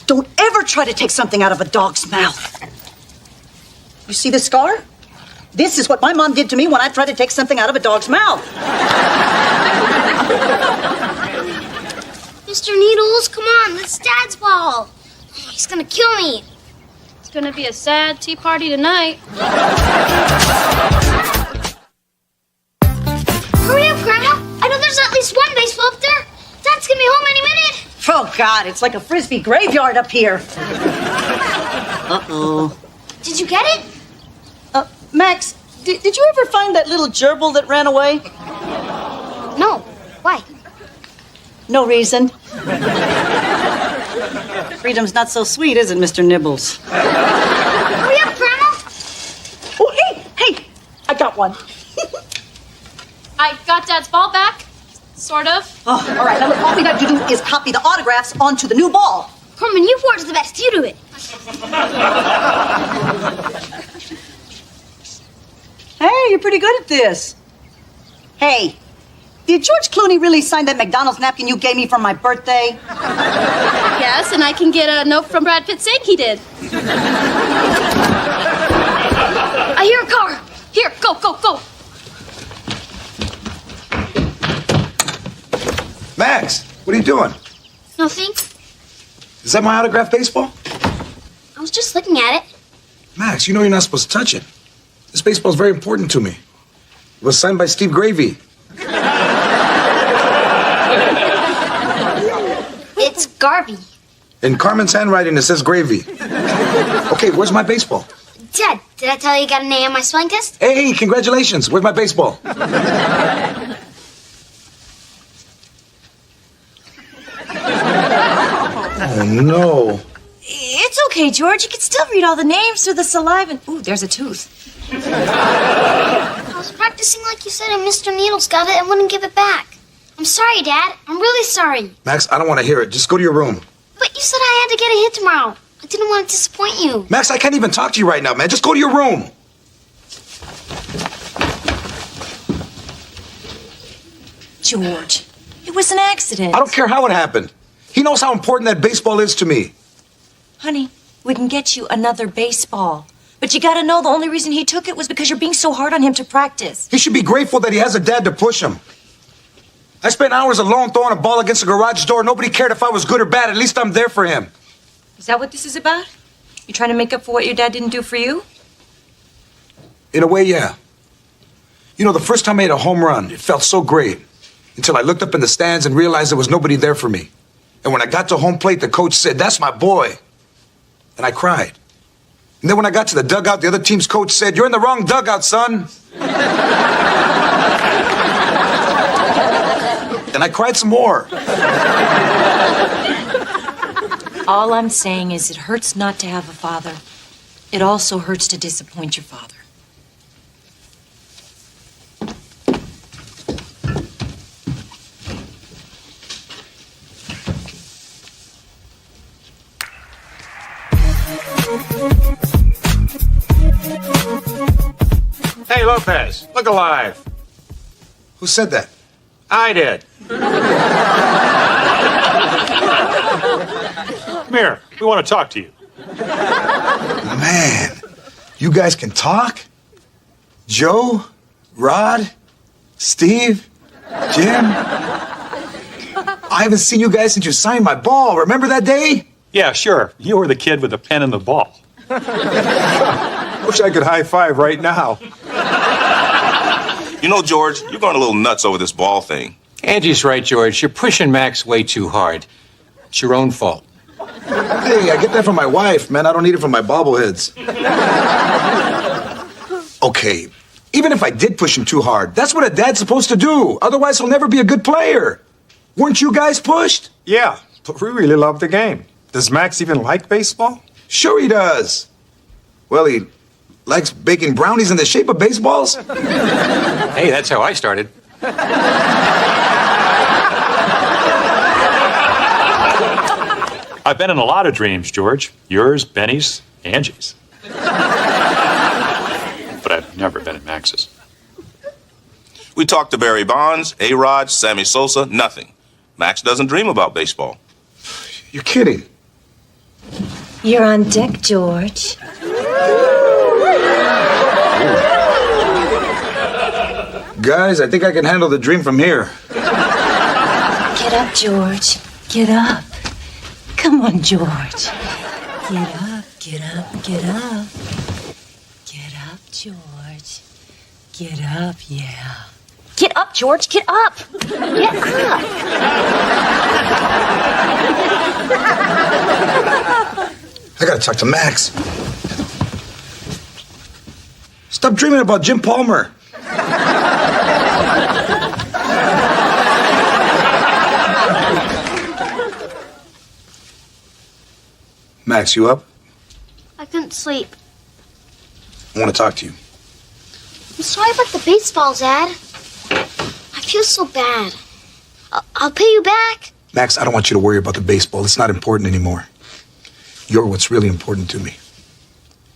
Don't ever try to take something out of a dog's mouth. You see this scar? This is what my mom did to me when I tried to take something out of a dog's mouth. Mr. Needles, come on, that's Dad's ball. He's gonna kill me. It's gonna be a sad tea party tonight. Hurry up, Grandma. I know there's at least one baseball up there. Dad's gonna be home any minute. Oh, God, it's like a Frisbee graveyard up here. Uh-oh. Did you get it? Max, did you ever find that little gerbil that ran away? No. Why? No reason. Freedom's not so sweet, is it, Mr. Nibbles? Hurry up, Grandma. Oh, hey, I got one. I got Dad's ball back. Sort of. Oh, all right, now look, all we got to do is copy the autographs onto the new ball. Carmen, you four is the best. You do it. Hey, you're pretty good at this. Hey, did George Clooney really sign that McDonald's napkin you gave me for my birthday? Yes, and I can get a note from Brad Pitt saying he did. I hear a car. Here, go. Max, what are you doing? Nothing. Is that my autographed baseball? I was just looking at it. Max, you know you're not supposed to touch it. This baseball's very important to me. It was signed by Steve Gravy. It's Garvey. In Carmen's handwriting, it says Gravy. Okay, where's my baseball? Dad, did I tell you you got an A on my spelling test? Hey, congratulations. Where's my baseball? Oh, no. It's okay, George. You can still read all the names through the saliva. Ooh, there's a tooth. I was practicing like you said, and Mr. Needles got it and wouldn't give it back. I'm sorry, Dad. I'm really sorry. Max, I don't want to hear it. Just go to your room. But you said I had to get a hit tomorrow. I didn't want to disappoint you. Max, I can't even talk to you right now, man. Just go to your room. George, it was an accident. I don't care how it happened. He knows how important that baseball is to me. Honey, we can get you another baseball. But you gotta know the only reason he took it was because you're being so hard on him to practice. He should be grateful that he has a dad to push him. I spent hours alone throwing a ball against a garage door. Nobody cared if I was good or bad. At least I'm there for him. Is that what this is about? You trying to make up for what your dad didn't do for you? In a way, yeah. You know, the first time I hit a home run, it felt so great. Until I looked up in the stands and realized there was nobody there for me. And when I got to home plate, the coach said, "That's my boy." And I cried. And then when I got to the dugout, the other team's coach said, "You're in the wrong dugout, son." And I cried some more. All I'm saying is it hurts not to have a father. It also hurts to disappoint your father. Hey, Lopez, look alive. Who said that? I did. Come here. We want to talk to you. Man, you guys can talk? Joe, Rod, Steve, Jim. I haven't seen you guys since you signed my ball. Remember that day? Yeah, sure. You were the kid with the pen and the ball. Wish I could high five right now. You know, George, you're going a little nuts over this ball thing. Angie's right, George. You're pushing Max way too hard. It's your own fault. Hey, I get that from my wife, man. I don't need it from my bobbleheads. Okay, even if I did push him too hard, that's what a dad's supposed to do. Otherwise, he'll never be a good player. Weren't you guys pushed? Yeah, but we really love the game. Does Max even like baseball? Sure he does. Well, he likes baking brownies in the shape of baseballs. Hey, that's how I started. I've been in a lot of dreams, George. Yours, Benny's, Angie's. But I've never been in Max's. We talked to Barry Bonds, A-Rod, Sammy Sosa, nothing. Max doesn't dream about baseball. You're kidding. You're on deck, George. Guys, I think I can handle the dream from here. Get up, George. Get up. Come on, George. Get up, get up, get up. Get up, George. Get up, yeah. Get up, George, get up. Get up. I gotta talk to Max. Stop dreaming about Jim Palmer. Max, you up? I couldn't sleep. I want to talk to you. I'm sorry about the baseballs, Dad. I feel so bad. I'll pay you back. Max, I don't want you to worry about the baseball. It's not important anymore. You're what's really important to me.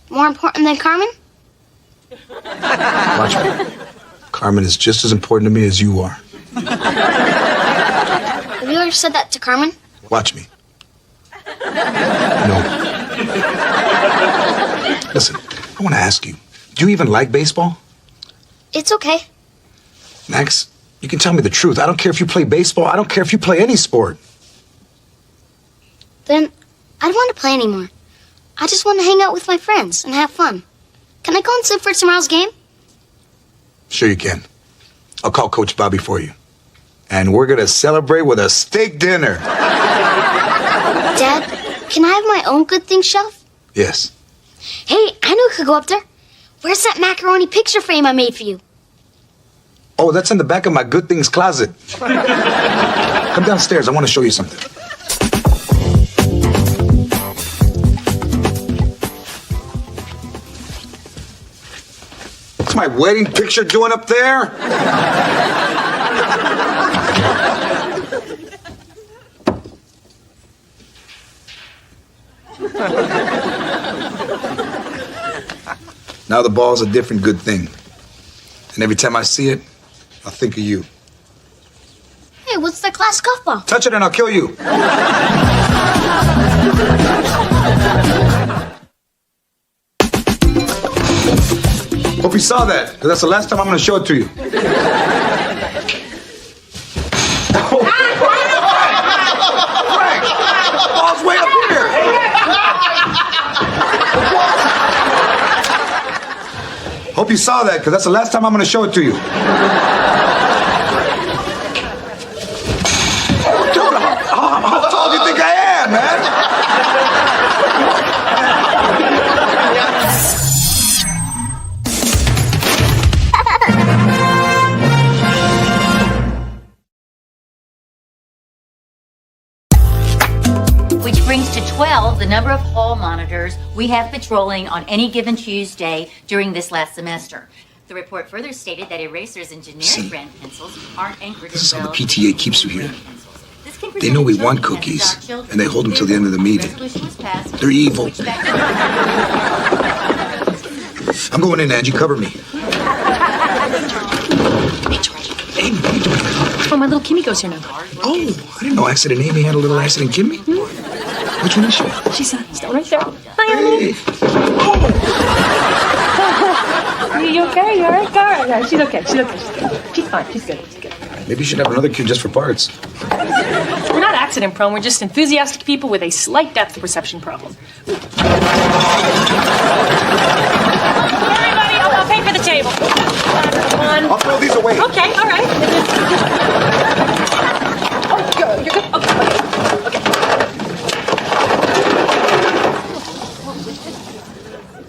More important than Carmen? Watch me. Carmen is just as important to me as you are. Have you ever said that to Carmen? Watch me. No. Listen, I want to ask you, do you even like baseball? It's okay. Max, you can tell me the truth. I don't care if you play baseball. I don't care if you play any sport. Then I don't want to play anymore. I just want to hang out with my friends and have fun. Can I go and sit for tomorrow's game? Sure you can. I'll call Coach Bobby for you. And we're going to celebrate with a steak dinner. Dad, can I have my own good things shelf? Yes. Hey, I know who could go up there. Where's that macaroni picture frame I made for you? Oh, that's in the back of my good things closet. Come downstairs. I want to show you something. What's my wedding picture doing up there? Now the ball's a different good thing. And every time I see it, I'll think of you. Hey, what's that glass golf ball? Touch it and I'll kill you. Hope you saw that, because that's the last time I'm going to show it to you. Frank! The ball's way up here! Hope you saw that, because that's the last time I'm going to show it to you. Dude, how tall do you think I am, man? Which brings to 12 the number of hall monitors we have patrolling on any given Tuesday during this last semester. The report further stated that erasers and generic brand pencils aren't anchored This is as how the well PTA keeps you here. This They know we want cookies, and they hold them till the end of the meeting. They're evil. I'm going in, Angie. Cover me. Hey, George. Amy, what are you doing? Oh, my little Kimmy goes here now. Oh, I didn't know Accident Amy had a little Accident Kimmy. Which one is she? She's still right there. Hi, Amy. You okay? You all right? All right. Yeah, she's okay. She's okay. She's fine. She's good. She's good. Maybe you should have another kid just for parts. We're not accident prone. We're just enthusiastic people with a slight depth perception problem. Everybody, I'll pay for the table. I'll throw these away. Okay, all right. Oh, you're good.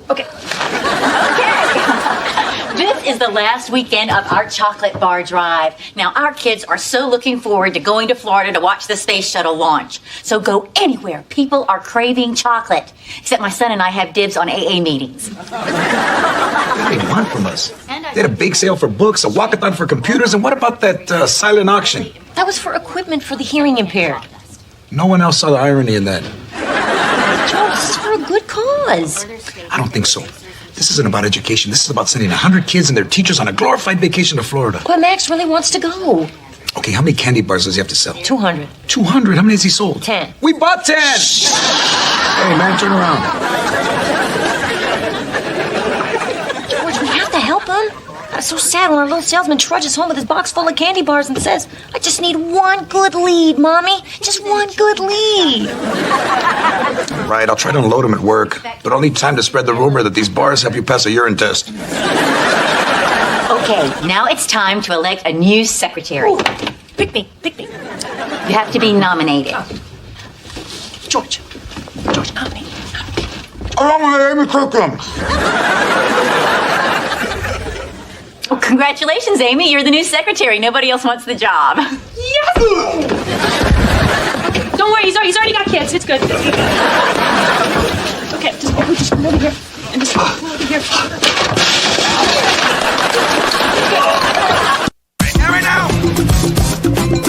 Okay. This is the last weekend of our chocolate bar drive. Now, our kids are so looking forward to going to Florida to watch the space shuttle launch. So go anywhere. People are craving chocolate. Except my son and I have dibs on AA meetings. What do they want from us? They had a big sale for books, a walkathon for computers, and what about that silent auction? That was for equipment for the hearing impaired. No one else saw the irony in that. George, this is for a good cause. I don't think so. This isn't about education. This is about sending 100 kids and their teachers on a glorified vacation to Florida. But Max really wants to go. Okay, how many candy bars does he have to sell? 200. 200? How many has he sold? 10. We bought 10! Hey, man, turn around. George, we have to help him. It's so sad when our little salesman trudges home with his box full of candy bars and says, I just need one good lead, Mommy. Just one good lead. Right, I'll try to unload him at work, but I'll need time to spread the rumor that these bars help you pass a urine test. Okay, now it's time to elect a new secretary. Ooh, pick me. You have to be nominated. George, nominate. I'm Amy Crookham. Well, congratulations, Amy. You're the new secretary. Nobody else wants the job. Yes! Don't worry, he's already got kids. It's good. Okay, just come over here. And just come over here. Right now!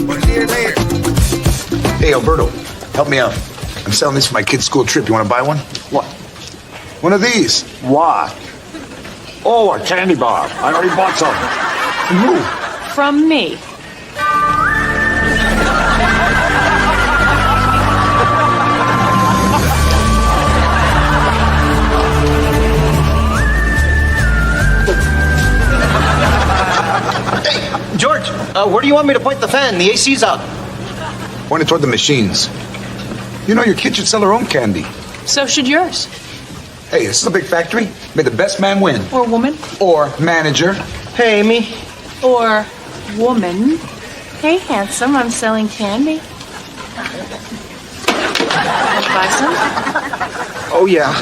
We'll see you later. Hey, Alberto, help me out. I'm selling these for my kid's school trip. You want to buy one? What? One of these. What? Oh, a candy bar. I already bought some. From who? From me. Hey, George, where do you want me to point the fan? The AC's out. Point it toward the machines. You know, your kid should sell her own candy. So should yours. Hey, this is a big factory. May the best man win. Or woman. Or manager. Hey, Amy. Or woman. Hey, handsome, I'm selling candy. Buy some? Oh, yeah.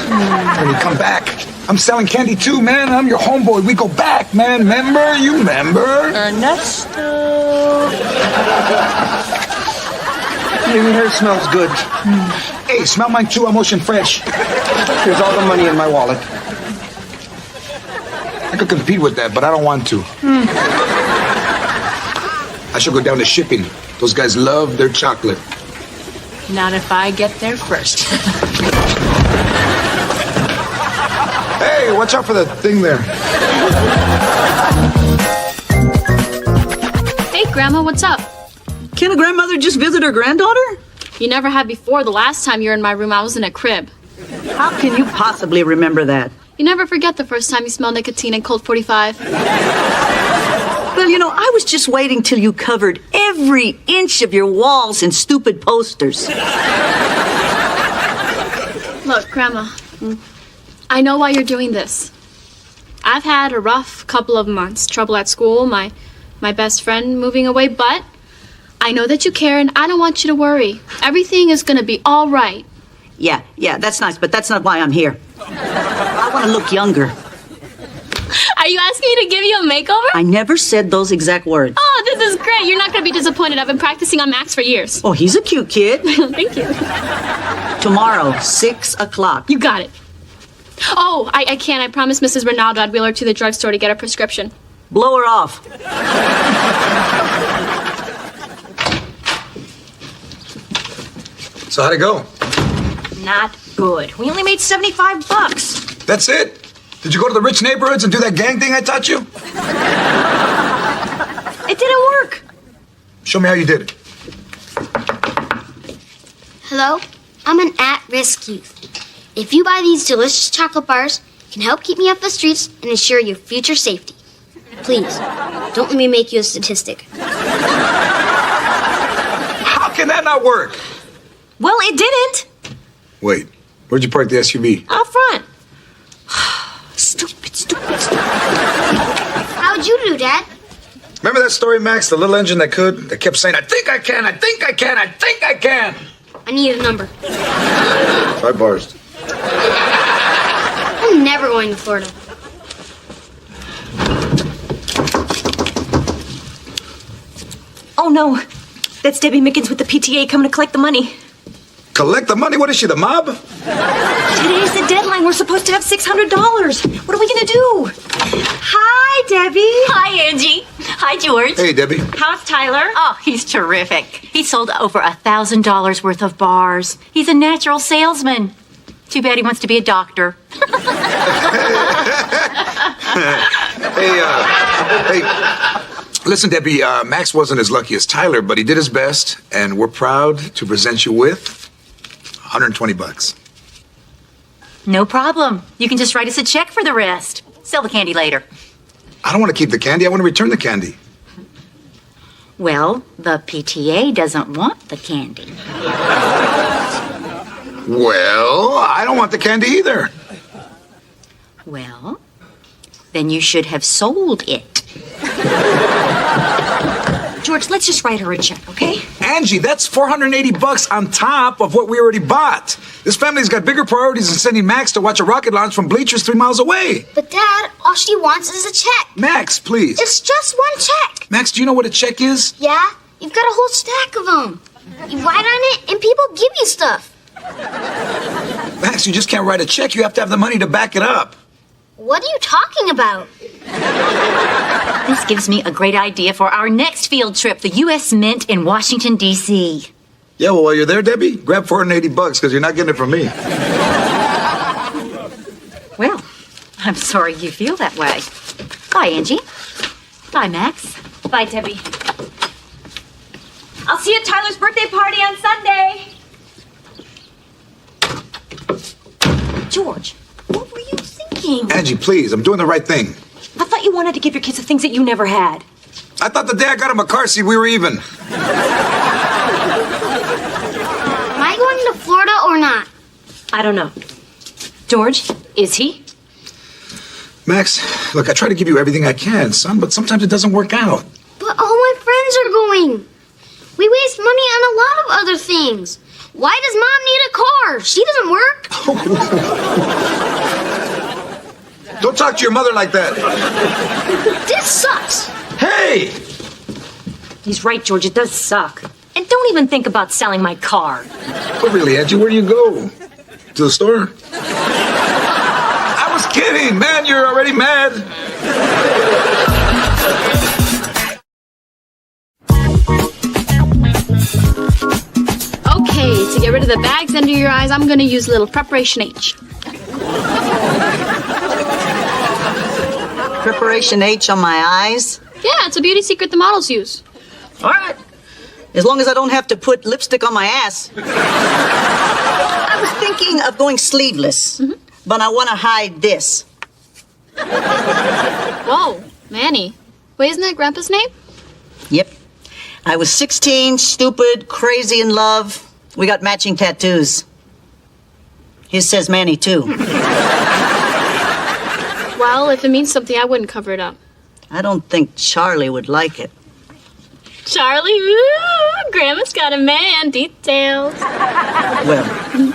When you come back. I'm selling candy too, man. I'm your homeboy. We go back, man. Remember? You remember? Ernesto. Your hair smells good. Hey, smell mine too. I'm ocean fresh. Here's all the money in my wallet. I could compete with that, but I don't want to. I should go down to shipping. Those guys love their chocolate. Not if I get there first. Hey, watch out for that thing there. Hey, Grandma, what's up? Can a grandmother just visit her granddaughter? You never had before. The last time you were in my room, I was in a crib. How can you possibly remember that? You never forget the first time you smelled nicotine in Colt 45. Well, you know, I was just waiting till you covered every inch of your walls in stupid posters. Look, Grandma, I know why you're doing this. I've had a rough couple of months. Trouble at school, my best friend moving away, but I know that you care and I don't want you to worry. Everything is going to be all right. Yeah, that's nice, but that's not why I'm here. I want to look younger. Are you asking me to give you a makeover? I never said those exact words. Oh, this is great. You're not going to be disappointed. I've been practicing on Max for years. Oh, he's a cute kid. Thank you. Tomorrow, 6 o'clock. You got it. Oh, I can't. I promised Mrs. Ronaldo I'd wheel her to the drugstore to get a prescription. Blow her off. So how'd it go? Not good. We only made $75. That's it? Did you go to the rich neighborhoods and do that gang thing I taught you? It didn't work. Show me how you did it. Hello? I'm an at-risk youth. If you buy these delicious chocolate bars, it can help keep me off the streets and ensure your future safety. Please, don't let me make you a statistic. How can that not work? Well, it didn't. Wait, where'd you park the SUV? Out front. Stupid. How'd you do, Dad? Remember that story, Max? The little engine that kept saying, I think I can, I think I can, I think I can. I need a number. 5 bars. I'm never going to Florida. Oh, no. That's Debbie Mickens with the PTA coming to collect the money. Collect the money? What is she, the mob? Today's the deadline. We're supposed to have $600. What are we going to do? Hi, Debbie. Hi, Angie. Hi, George. Hey, Debbie. How's Tyler? Oh, he's terrific. He sold over $1,000 worth of bars. He's a natural salesman. Too bad he wants to be a doctor. Hey, listen, Debbie, Max wasn't as lucky as Tyler, but he did his best, and we're proud to present you with $120. No problem. You can just write us a check for the rest. Sell the candy later. I don't want to keep the candy. I want to return the candy. Well, the PTA doesn't want the candy. Well, I don't want the candy either. Well, then you should have sold it. George, let's just write her a check, okay? Angie, that's $480 on top of what we already bought. This family's got bigger priorities than sending Max to watch a rocket launch from bleachers 3 miles away. But, Dad, all she wants is a check. Max, please. It's just one check. Max, do you know what a check is? Yeah? You've got a whole stack of them. You write on it, and people give you stuff. Max, you just can't write a check. You have to have the money to back it up. What are you talking about? This gives me a great idea for our next field trip, the U.S. Mint in Washington, D.C. Yeah, well, while you're there, Debbie, grab $480 because you're not getting it from me. Well, I'm sorry you feel that way. Bye, Angie. Bye, Max. Bye, Debbie. I'll see you at Tyler's birthday party on Sunday. George, what were you thinking? Angie, please, I'm doing the right thing. I thought you wanted to give your kids the things that you never had. I thought the day I got him a car seat, we were even. Am I going to Florida or not? I don't know. George, is he? Max, look, I try to give you everything I can, son, but sometimes it doesn't work out. But all my friends are going. We waste money on a lot of other things. Why does Mom need a car? She doesn't work. Don't talk to your mother like that. This sucks. Hey! He's right, George. It does suck. And don't even think about selling my car. Oh, really, Angie? Where do you go? To the store? I was kidding, man. You're already mad. Okay, to get rid of the bags under your eyes, I'm gonna use a little Preparation H. Preparation H on my eyes? Yeah, it's a beauty secret the models use. All right. As long as I don't have to put lipstick on my ass. I was thinking of going sleeveless, but I want to hide this. Whoa, Manny. Wait, isn't that Grandpa's name? Yep. I was 16, stupid, crazy in love. We got matching tattoos. His says Manny, too. Well, if it means something, I wouldn't cover it up. I don't think Charlie would like it. Charlie, ooh, Grandma's got a man. Details. Well,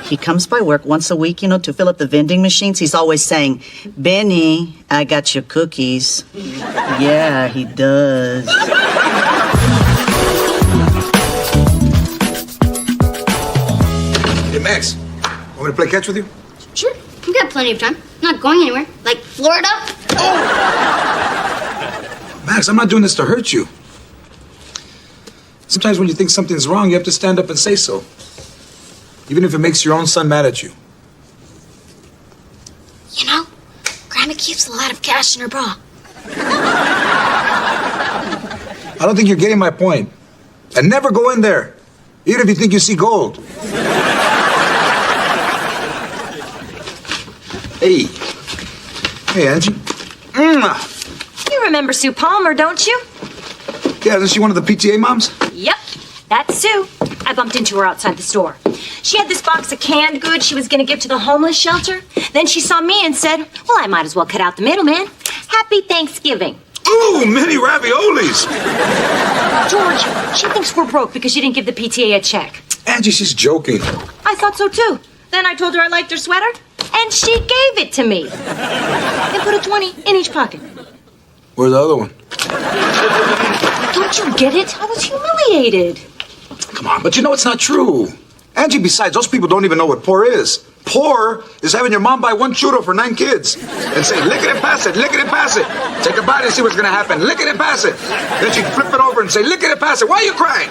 he comes by work once a week, to fill up the vending machines. He's always saying, Benny, I got your cookies. Yeah, he does. Hey, Max, want me to play catch with you? Sure, we got plenty of time. I'm not going anywhere. Like Florida. Max, I'm not doing this to hurt you. Sometimes when you think something's wrong, you have to stand up and say so. even if it makes your own son mad at you. You know, Grandma keeps a lot of cash in her bra. I don't think you're getting my point. And never go in there, even if you think you see gold. Hey. Hey, Angie. You remember Sue Palmer, don't you? Yeah, isn't she one of the PTA moms? Yep, that's Sue. I bumped into her outside the store. She had this box of canned goods she was going to give to the homeless shelter. Then she saw me and said, well, I might as well cut out the middleman. Happy Thanksgiving. Ooh, mini raviolis! George, she thinks we're broke because she didn't give the PTA a check. Angie, she's joking. I thought so too. Then I told her I liked her sweater, and she gave it to me. And put a 20 in each pocket. Where's the other one? Don't you get it? I was humiliated. Come on, but you know it's not true. Angie, besides, those people don't even know what poor is. Poor is having your mom buy one churro for 9 kids and say, lick it and pass it, lick it and pass it. Take a bite and see what's going to happen. Lick it and pass it. Then she'd flip it over and say, lick it and pass it. Why are you crying?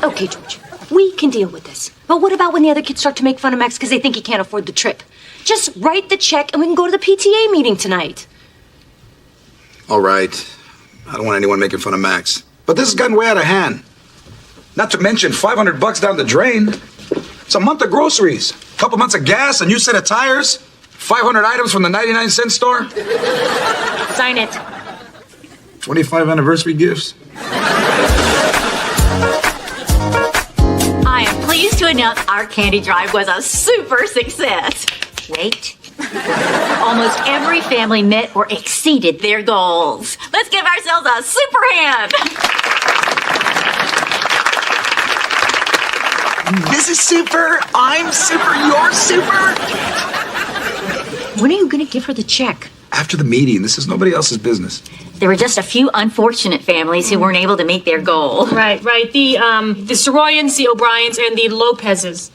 Okay, George, we can deal with this. But what about when the other kids start to make fun of Max because they think he can't afford the trip? Just write the check and we can go to the PTA meeting tonight. All right. I don't want anyone making fun of Max. But this has gotten way out of hand. Not to mention $500 down the drain. It's a month of groceries, a couple months of gas, a new set of tires, 500 items from the 99-cent store. Sign it. 25 anniversary gifts. I am pleased to announce our candy drive was a super success. Wait. Almost every family met or exceeded their goals. Let's give ourselves a super hand. This is super. I'm super. You're super. When are you going to give her the check? After the meeting. This is nobody else's business. There were just a few unfortunate families who weren't able to meet their goal. Right. The Soroyans, the O'Briens, and the Lopezes.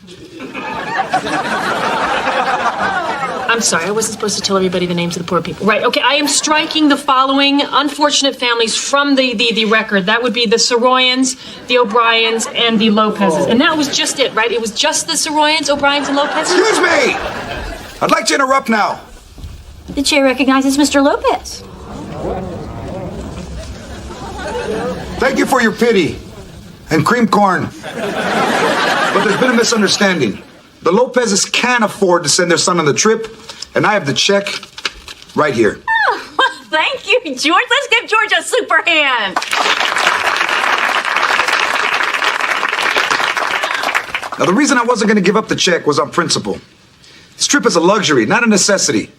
I'm sorry, I wasn't supposed to tell everybody the names of the poor people. Right, okay, I am striking the following unfortunate families from the record. That would be the Soroyans, the O'Briens, and the Lopezes. And that was just it, right? It was just the Soroyans, O'Briens, and Lopezes? Excuse me! I'd like to interrupt now. The chair recognizes Mr. Lopez. Thank you for your pity and cream corn. But there's been a misunderstanding. The Lopezes can't afford to send their son on the trip, and I have the check right here. Oh, well, thank you, George. Let's give George a super hand. Now, the reason I wasn't going to give up the check was on principle. This trip is a luxury, not a necessity.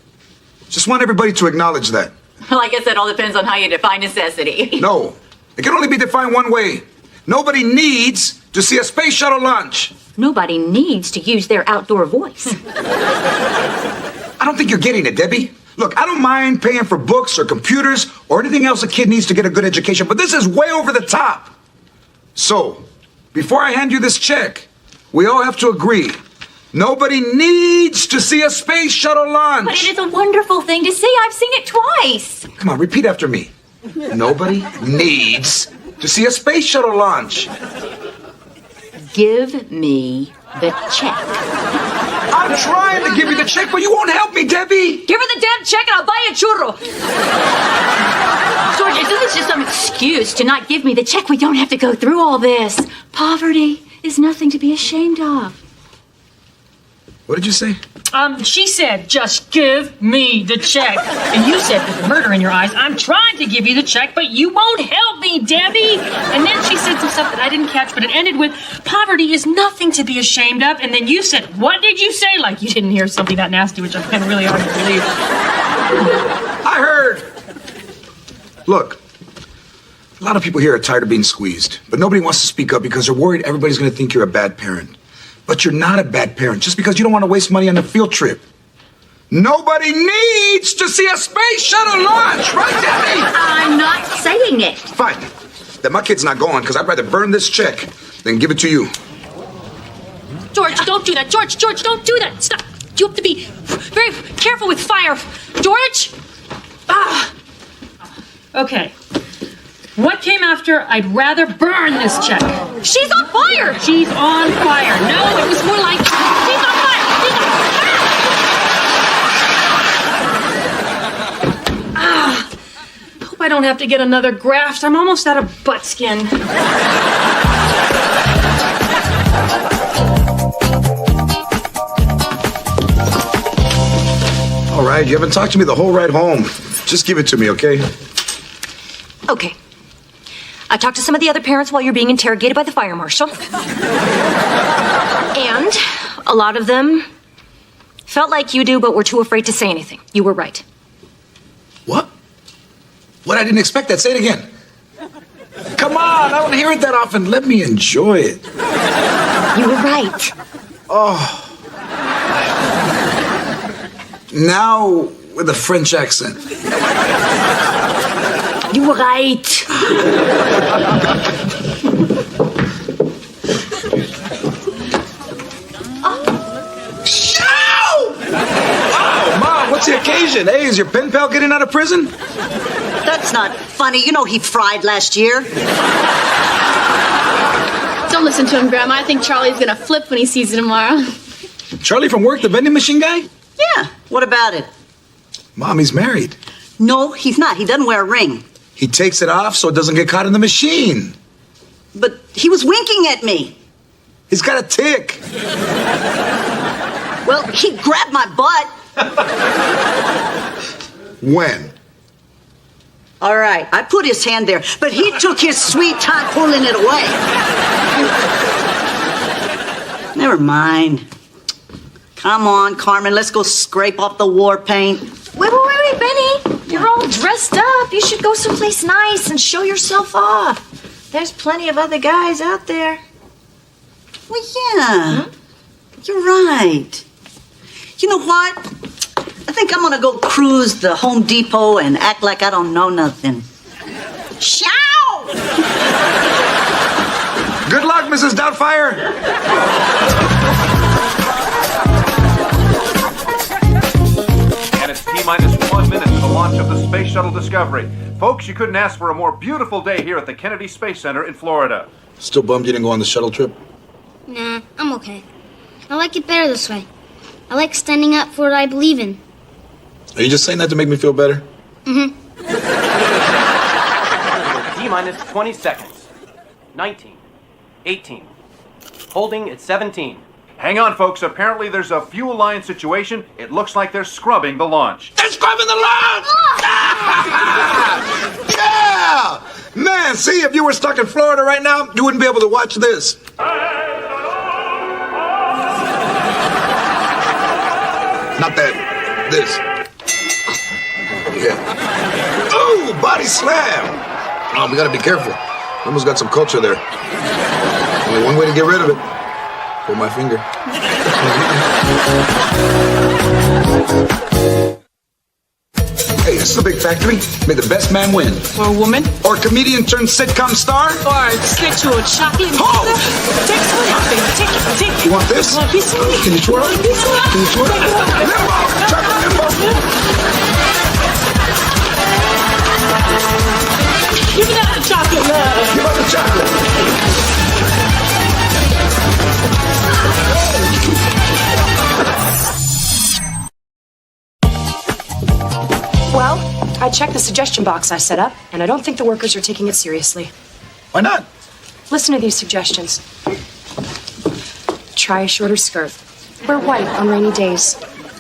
Just want everybody to acknowledge that. Well, I guess that all depends on how you define necessity. No, it can only be defined one way. Nobody needs to see a space shuttle launch. Nobody needs to use their outdoor voice. I don't think you're getting it, Debbie. Look, I don't mind paying for books or computers or anything else a kid needs to get a good education, but this is way over the top. So, before I hand you this check, we all have to agree. Nobody needs to see a space shuttle launch. But it is a wonderful thing to see. I've seen it twice. Come on, repeat after me. Nobody needs to see a space shuttle launch. Give me the check. I'm trying to give you the check, but you won't help me, Debbie. Give her the damn check and I'll buy you a churro. George, if this is just some excuse to not give me the check, we don't have to go through all this. Poverty is nothing to be ashamed of. What did you say? She said, just give me the check. And you said, with murder in your eyes, I'm trying to give you the check, but you won't help me, Debbie. And then she said some stuff that I didn't catch, but it ended with, poverty is nothing to be ashamed of. And then you said, what did you say? Like you didn't hear something that nasty, which I find really hard to believe. I heard. Look, a lot of people here are tired of being squeezed, but nobody wants to speak up because they're worried everybody's going to think you're a bad parent. But you're not a bad parent just because you don't want to waste money on the field trip. Nobody needs to see a space shuttle launch, right, Debbie? I'm not saying it. Fine. Then my kid's not going because I'd rather burn this check than give it to you. George, don't do that. George, don't do that. Stop. You have to be very careful with fire. George? Ah. Okay. What came after? I'd rather burn this check. She's on fire! She's on fire. No, it was more like she's on fire. She's on fire. Hope I don't have to get another graft. I'm almost out of butt skin. All right, you haven't talked to me the whole ride home. Just give it to me, okay? Okay. I talked to some of the other parents while you're being interrogated by the fire marshal. And a lot of them felt like you do, but were too afraid to say anything. You were right. What? What? I didn't expect that. Say it again. Come on, I don't hear it that often. Let me enjoy it. You were right. Oh. Now with a French accent. You were right. Oh, Mom, what's the occasion? Hey, is your pen pal getting out of prison? That's not funny. You know he fried last year. Don't listen to him, Grandma. I think Charlie's gonna flip when he sees you tomorrow. Charlie from work, the vending machine guy? Yeah, what about it? Mom, he's married. No, he's not. He doesn't wear a ring. He takes it off so it doesn't get caught in the machine. But he was winking at me. He's got a tick. Well, he grabbed my butt. When? All right, I put his hand there, but he took his sweet time pulling it away. Never mind. Come on, Carmen, let's go scrape off the war paint. Wait, Benny. You're all dressed up. You should go someplace nice and show yourself off. There's plenty of other guys out there. Well, yeah. You're right. You know what? I think I'm gonna go cruise the Home Depot and act like I don't know nothing. Ciao! Good luck, Mrs. Doubtfire. It's T-minus 1 minute to the launch of the Space Shuttle Discovery. Folks, you couldn't ask for a more beautiful day here at the Kennedy Space Center in Florida. Still bummed you didn't go on the shuttle trip? Nah, I'm okay. I like it better this way. I like standing up for what I believe in. Are you just saying that to make me feel better? Mm-hmm. T-minus 20 seconds. 19. 18. Holding at 17. Hang on, folks. Apparently there's a fuel line situation. It looks like they're scrubbing the launch. They're scrubbing the launch! Yeah! Man, see, if you were stuck in Florida right now, you wouldn't be able to watch this. Not that. This. Yeah. Ooh, body slam! Oh, we gotta be careful. We almost got some culture there. Only one way to get rid of it. Pull my finger. Hey, this is a big factory. May the best man win. Or a woman. Or comedian turned sitcom star. Or schedule chocolate. Oh! Take. You want this? Want a piece of me? Can you twirl? Can you twirl? Limbo! Chocolate limbo! Give me that chocolate, love. Give up the chocolate. Well, I checked the suggestion box I set up, and I don't think the workers are taking it seriously. Why not? Listen to these suggestions. Try a shorter skirt. Wear white on rainy days.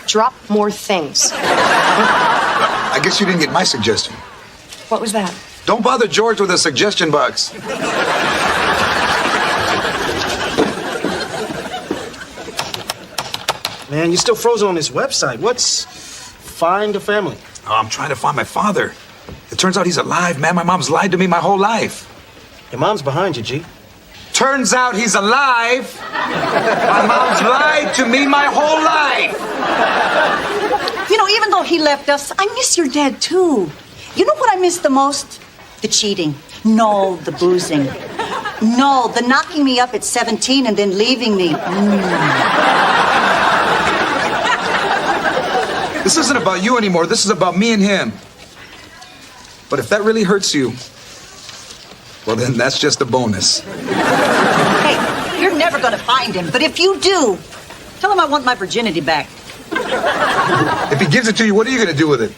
Drop more things. I guess you didn't get my suggestion. What was that? Don't bother George with a suggestion box. Man, you're still frozen on this website. What's Find a Family? Oh, I'm trying to find my father. It turns out he's alive, man. My mom's lied to me my whole life. Your mom's behind you, G. Turns out he's alive. My mom's lied to me my whole life. You know, even though he left us, I miss your dad, too. You know what I miss the most? The cheating. No, the boozing. No, the knocking me up at 17 and then leaving me. This isn't about you anymore. This is about me and him. But if that really hurts you, Well, then that's just a bonus. Hey, you're never going to find him, but if you do, tell him I want my virginity back. If he gives it to you, what are you going to do with it?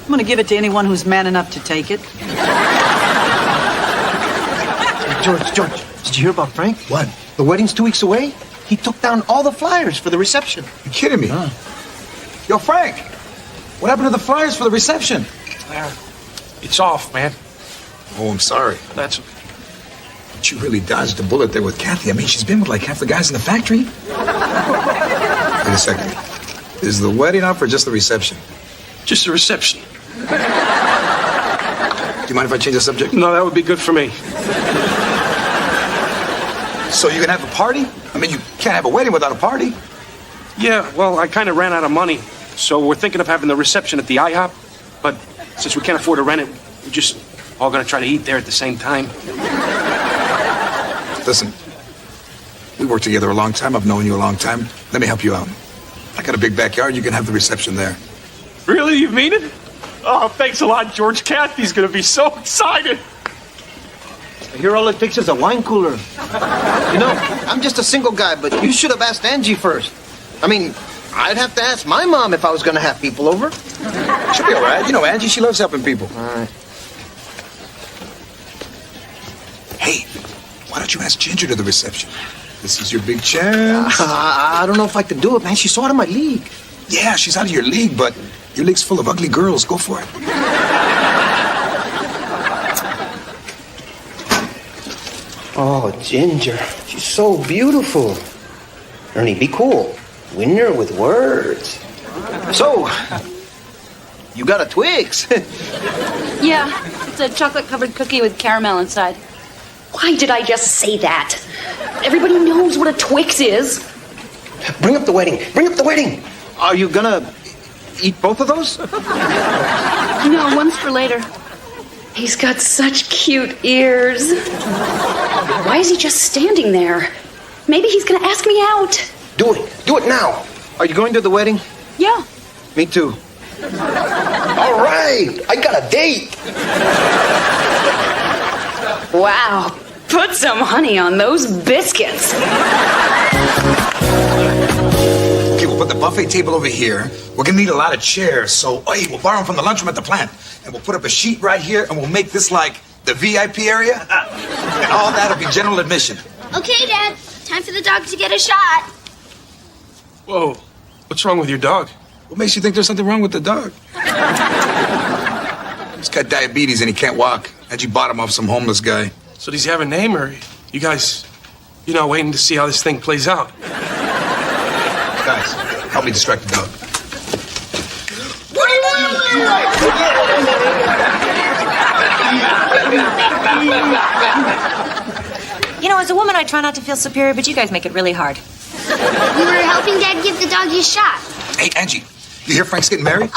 I'm going to give it to anyone who's man enough to take it. George, did you hear about Frank? What? The wedding's 2 weeks away. He took down all the flyers for the reception. You kidding me? Yo, Frank, what happened to the flyers for the reception? It's off, man. Oh, I'm sorry. That's... But you really dodged a bullet there with Kathy. I mean, she's been with like half the guys in the factory. Wait a second. Is the wedding off or just the reception? Just the reception. Do you mind if I change the subject? No, that would be good for me. So you can have a party? I mean, you can't have a wedding without a party. Yeah, well, I kind of ran out of money, so we're thinking of having the reception at the IHOP. But since we can't afford to rent it, we're just all going to try to eat there at the same time. Listen, we worked together a long time. I've known you a long time. Let me help you out. I got a big backyard. You can have the reception there. Really? You mean it? Oh, thanks a lot, George. Kathy's going to be so excited. Here all it takes is a wine cooler. You know, I'm just a single guy, but you should have asked Angie first. I mean, I'd have to ask my mom if I was going to have people over. She'll be all right. You know, Angie, she loves helping people. All right. Hey, why don't you ask Ginger to the reception? This is your big chance. I don't know if I can do it, man. She's so out of my league. Yeah, she's out of your league, but your league's full of ugly girls. Go for it. Oh, Ginger. She's so beautiful. Ernie, be cool. Win her with words. So, you got a Twix. Yeah, it's a chocolate-covered cookie with caramel inside. Why did I just say that? Everybody knows what a Twix is. Bring up the wedding. Bring up the wedding. Are you gonna eat both of those? No, one's for later. He's got such cute ears. Why is he just standing there? Maybe he's gonna ask me out. Do it. Do it now. Are you going to the wedding? Yeah. Me too. All right. I got a date. Wow. Put some honey on those biscuits. Okay, we'll put the buffet table over here. We're gonna need a lot of chairs, so hey, we'll borrow them from the lunchroom at the plant. And we'll put up a sheet right here, and we'll make this like the VIP area. And all that'll be general admission. Okay, Dad. Time for the dog to get a shot. Whoa. What's wrong with your dog? What makes you think there's something wrong with the dog? He's got diabetes and he can't walk. Angie bought him off some homeless guy. So does he have a name, or you guys, you're not waiting to see how this thing plays out? Guys, help me distract the dog. You know, as a woman, I try not to feel superior, but you guys make it really hard. We were helping Dad give the dog his shot. Hey, Angie, you hear Frank's getting married?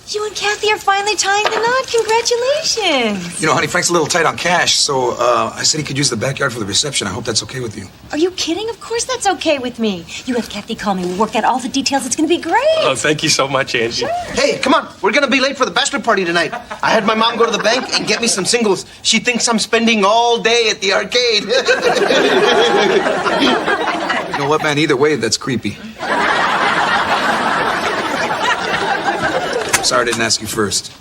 You and Kathy are finally tying the knot. Congratulations. You know, honey, Frank's a little tight on cash, so I said he could use the backyard for the reception. I hope that's okay with you. Are you kidding? Of course that's okay with me. You have Kathy call me. We'll work out all the details. It's going to be great. Oh, thank you so much, Angie. Hey, come on. We're going to be late for the bachelor party tonight. I had my mom go to the bank and get me some singles. She thinks I'm spending all day at the arcade. You know what, man? Either way, that's creepy. Sorry I didn't ask you first.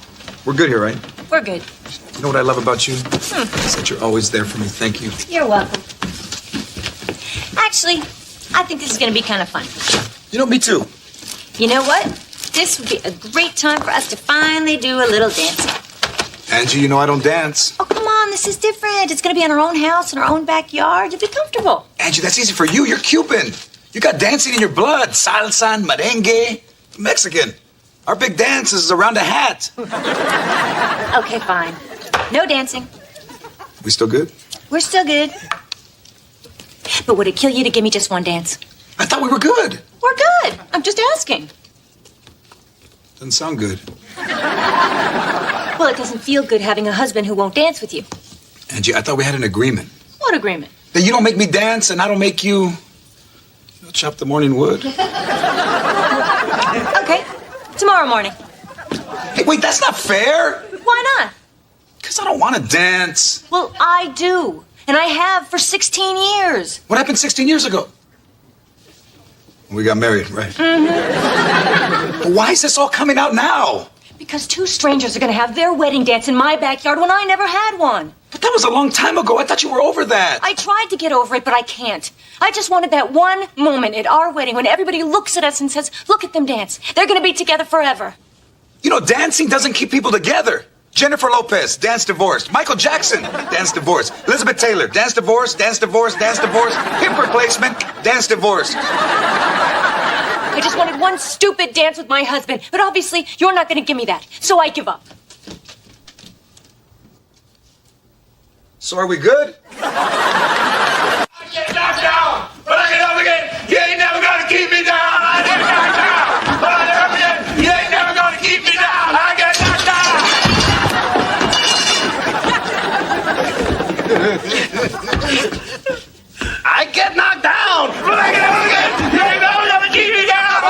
We're good here, right? We're good. You know what I love about you? Is that you're always there for me. Thank you. You're welcome. Actually, I think this is going to be kind of fun. You know, me too. You know what? This would be a great time for us to finally do a little dancing. Angie, you know I don't dance. Oh, come on. This is different. It's going to be in our own house, in our own backyard. You'll be comfortable. Angie, that's easy for you. You're Cuban. You got dancing in your blood. Salsa and merengue. Mexican. Our big dance is around a hat. Okay, fine. No dancing. We still good? We're still good. But would it kill you to give me just one dance? I thought we were good. We're good. I'm just asking. Doesn't sound good. Well, it doesn't feel good having a husband who won't dance with you. Angie, I thought we had an agreement. What agreement? That you don't make me dance and I don't make you chop the morning wood. Okay. Tomorrow morning. Hey, wait, that's not fair. Why not? Because I don't want to dance. Well, I do. And I have for 16 years. What happened 16 years ago? We got married, right? Mm-hmm. But why is this all coming out now? Because two strangers are going to have their wedding dance in my backyard when I never had one. But that was a long time ago. I thought you were over that. I tried to get over it, but I can't. I just wanted that one moment at our wedding when everybody looks at us and says, look at them dance. They're going to be together forever. You know, dancing doesn't keep people together. Jennifer Lopez, dance divorced. Michael Jackson, dance divorced. Elizabeth Taylor, dance divorced, dance divorced, dance divorced. Hip replacement, dance divorced. I just wanted one stupid dance with my husband, but obviously you're not going to give me that, so I give up. So are we good? I get knocked down, but I get up again. You ain't never gonna keep me down. I get knocked down, but I get up again. You ain't never gonna keep me down. I get knocked down. I get knocked down, but I get up again. You ain't never gonna keep me down.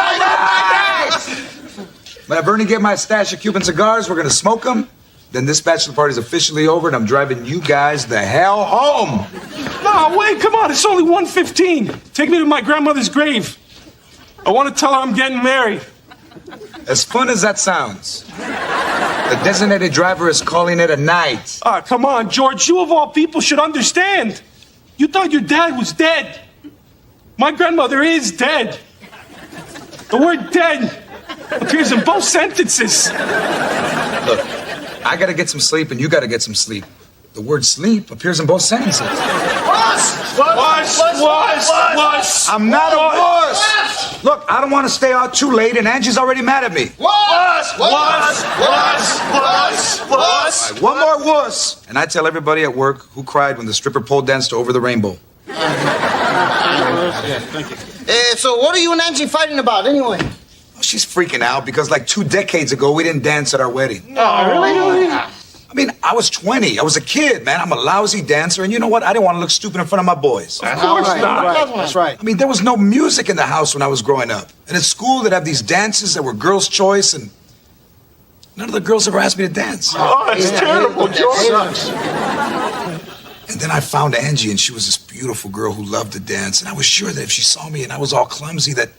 When I Bernie get my stash of Cuban cigars, we're gonna smoke them. Then this bachelor party's officially over, and I'm driving you guys the hell home. No, wait, come on. It's only 1:15. Take me to my grandmother's grave. I want to tell her I'm getting married. As fun as that sounds, the designated driver is calling it a night. Ah, come on, George. You of all people should understand. You thought your dad was dead. My grandmother is dead. The word dead appears in both sentences. Look, I gotta get some sleep and you gotta get some sleep. The word sleep appears in both sentences. Wuss. I'm not a wuss. Look, I don't want to stay out too late and Angie's already mad at me. Wuss. All right, one more wuss. And I tell everybody at work who cried when the stripper pole danced over the rainbow. So what are you and Angie fighting about anyway? She's freaking out because like 2 decades ago, we didn't dance at our wedding. Oh, really? I mean, I was 20. I was a kid, man. I'm a lousy dancer. And you know what? I didn't want to look stupid in front of my boys. Of course not. That's right. I mean, there was no music in the house when I was growing up. And at school, they'd have these dances that were girls' choice, and none of the girls ever asked me to dance. Oh, that's terrible, George. And then I found Angie, and she was this beautiful girl who loved to dance. And I was sure that if she saw me and I was all clumsy, that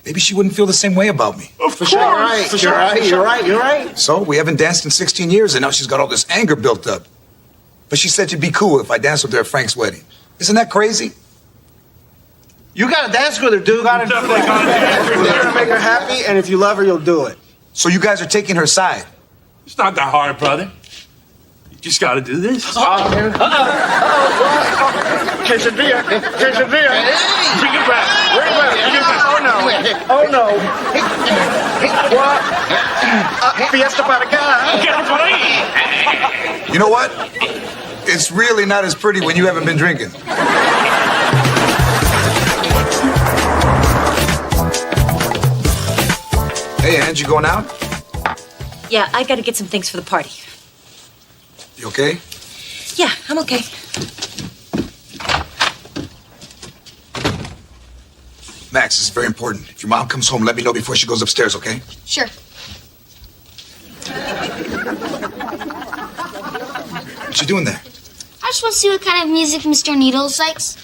maybe she wouldn't feel the same way about me. Of course. You're right. So we haven't danced in 16 years, and now she's got all this anger built up. But she said she'd be cool if I danced with her at Frank's wedding. Isn't that crazy? You gotta dance with her, dude. You're gonna make her happy, and if you love her, you'll do it. So you guys are taking her side? It's not that hard, brother. You just gotta do this. Quesadilla. Bring it back. Oh no. What? Fiesta para acá. You know what? It's really not as pretty when you haven't been drinking. Hey, Angie, going out? Yeah, I gotta get some things for the party. You okay? Yeah, I'm okay. Max, this is very important. If your mom comes home, let me know before she goes upstairs, okay? Sure. What you doing there? I just want to see what kind of music Mr. Needles likes.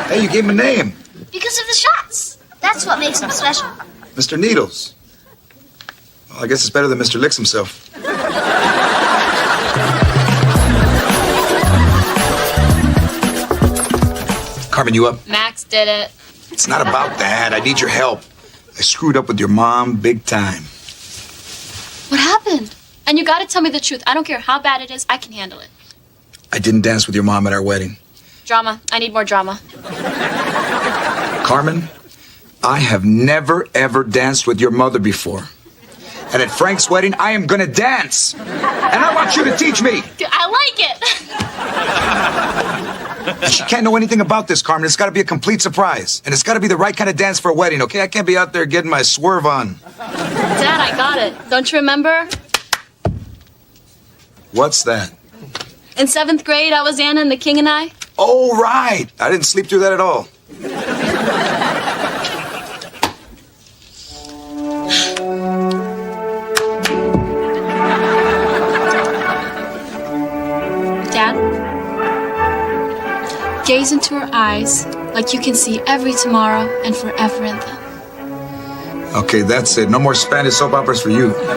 Hey, you gave him a name. Because of the shots. That's what makes him special. Mr. Needles. Well, I guess it's better than Mr. Licks himself. Carmen, you up? Max did it. It's not about that. I need your help. I screwed up with your mom big time. What happened? And you gotta tell me the truth. I don't care how bad it is, I can handle it. I didn't dance with your mom at our wedding. Drama. I need more drama. Carmen, I have never, ever danced with your mother before. And at Frank's wedding, I am gonna dance. And I want you to teach me. I like it. She can't know anything about this, Carmen. It's gotta be a complete surprise. And it's gotta be the right kind of dance for a wedding, okay? I can't be out there getting my swerve on. Dad, I got it. Don't you remember? What's that? In 7th grade, I was Anna and the King and I. Oh, right. I didn't sleep through that at all. Gaze into her eyes like you can see every tomorrow and forever in them. Okay, that's it. No more Spanish soap operas for you. Come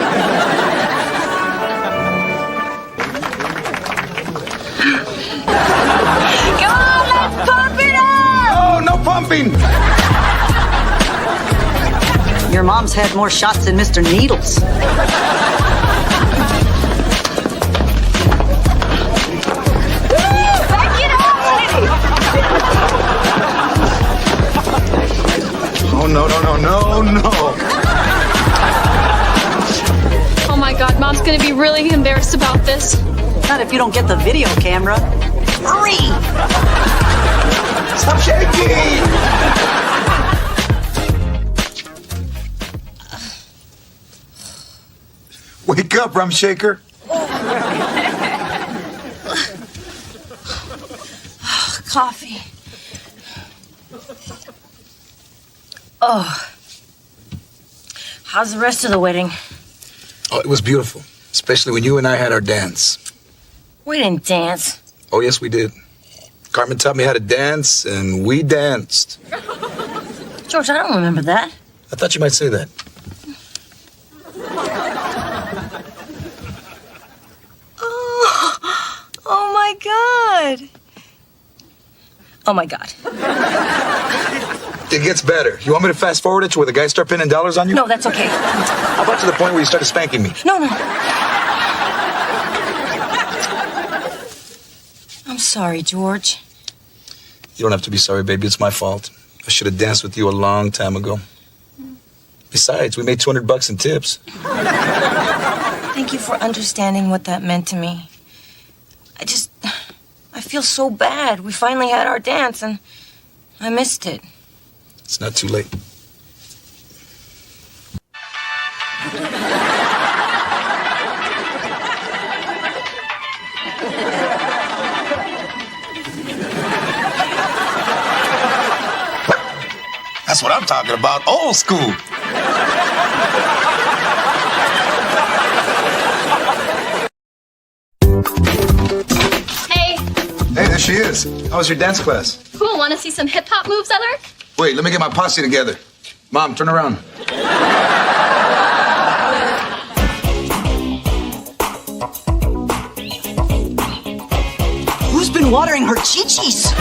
on, let's pump it up! Oh, no pumping! Your mom's had more shots than Mr. Needles. Oh, no. Oh my God, Mom's gonna be really embarrassed about this. Not if you don't get the video camera. Hurry! Stop shaking! Wake up, rum shaker. Coffee. Oh. How's the rest of the wedding? Oh, it was beautiful. Especially when you and I had our dance. We didn't dance. Oh, yes, we did. Carmen taught me how to dance, and we danced. George, I don't remember that. I thought you might say that. Oh my God. Oh my God. It gets better. You want me to fast forward it to where the guys start pinning dollars on you? No, that's okay. How about to the point where you started spanking me? No. I'm sorry, George. You don't have to be sorry, baby. It's my fault. I should have danced with you a long time ago. Besides, we made $200 in tips. Thank you for understanding what that meant to me. I feel so bad. We finally had our dance, and I missed it. It's not too late. That's what I'm talking about. Old school. Hey, Hey, there she is. How was your dance class? cool. Want to see some hip hop moves I learned? Wait, let me get my posse together. Mom, turn around. Who's been watering her chi-chis?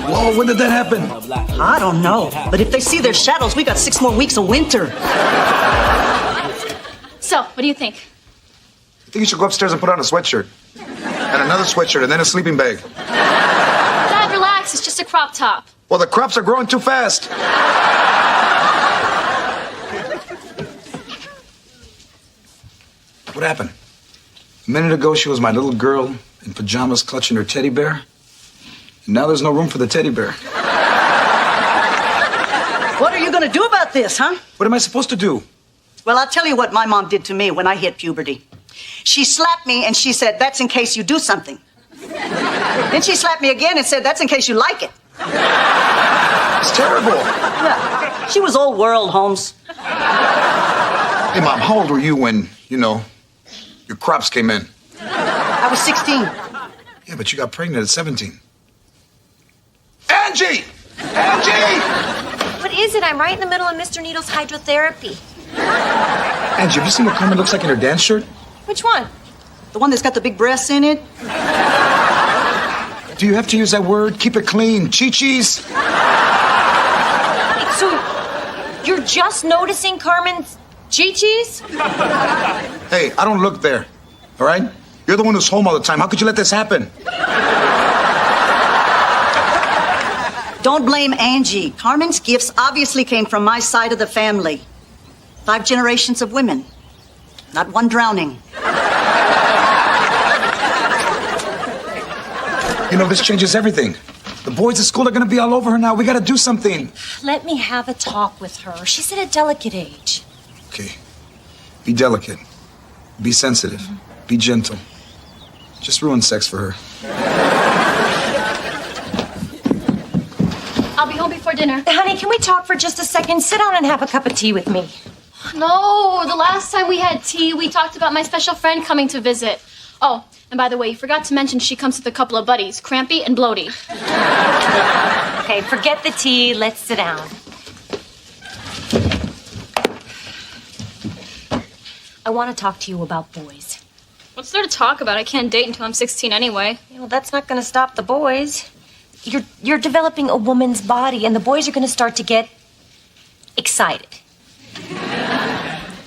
Whoa, when did that happen? I don't know. But if they see their shadows, we got 6 more weeks of winter. So, what do you think? I think you should go upstairs and put on a sweatshirt. And another sweatshirt, and then a sleeping bag. Dad, relax. It's just a crop top. Well, the crops are growing too fast. What happened? A minute ago, she was my little girl in pajamas clutching her teddy bear. And now there's no room for the teddy bear. What are you going to do about this, huh? What am I supposed to do? Well, I'll tell you what my mom did to me when I hit puberty. She slapped me and she said, "That's in case you do something." Then she slapped me again and said, "That's in case you like it." It's terrible. Yeah, she was old world, Holmes. Hey, Mom, how old were you when, your crops came in? I was 16. Yeah, but you got pregnant at 17. Angie! Angie! What is it? I'm right in the middle of Mr. Needle's hydrotherapy. Angie, have you seen what Carmen looks like in her dance shirt? Which one? The one that's got the big breasts in it? Do you have to use that word? Keep it clean. Chi-chis. So, you're just noticing Carmen's chi-chis? Hey, I don't look there. All right? You're the one who's home all the time. How could you let this happen? Don't blame Angie. Carmen's gifts obviously came from my side of the family. 5 generations of women. Not one drowning. This changes everything. The boys at school are going to be all over her now. We got to do something. Let me have a talk with her. She's at a delicate age. Okay. Be delicate. Be sensitive. Be gentle. Just ruin sex for her. I'll be home before dinner. Honey, can we talk for just a second? Sit down and have a cup of tea with me. No, the last time we had tea, we talked about my special friend coming to visit. Oh, and by the way, you forgot to mention she comes with a couple of buddies, Crampy and Bloaty. Okay, forget the tea. Let's sit down. I want to talk to you about boys. What's there to talk about? I can't date until I'm 16 anyway. Well, that's not going to stop the boys. You're developing a woman's body, and the boys are going to start to get excited.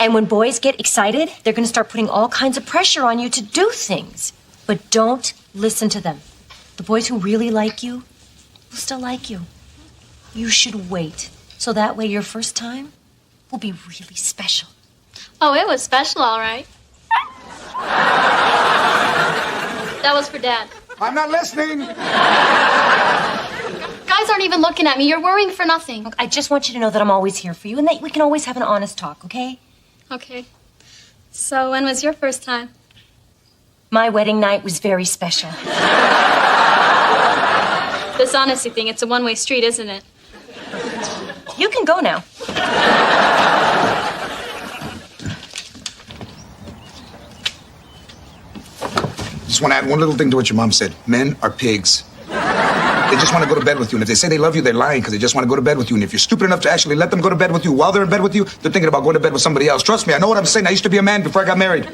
And when boys get excited, they're going to start putting all kinds of pressure on you to do things. But don't listen to them. The boys who really like you will still like you. You should wait, so that way your first time will be really special. Oh, it was special, all right. That was for Dad. I'm not listening. Guys aren't even looking at me. You're worrying for nothing. Look, I just want you to know that I'm always here for you and that we can always have an honest talk, okay? Okay. So when was your first time? My wedding night was very special. This honesty thing, it's a one-way street, isn't it? You can go now. Just want to add one little thing to what your mom said. Men are pigs. They just want to go to bed with you. And if they say they love you, they're lying because they just want to go to bed with you. And if you're stupid enough to actually let them go to bed with you while they're in bed with you, they're thinking about going to bed with somebody else. Trust me, I know what I'm saying. I used to be a man before I got married.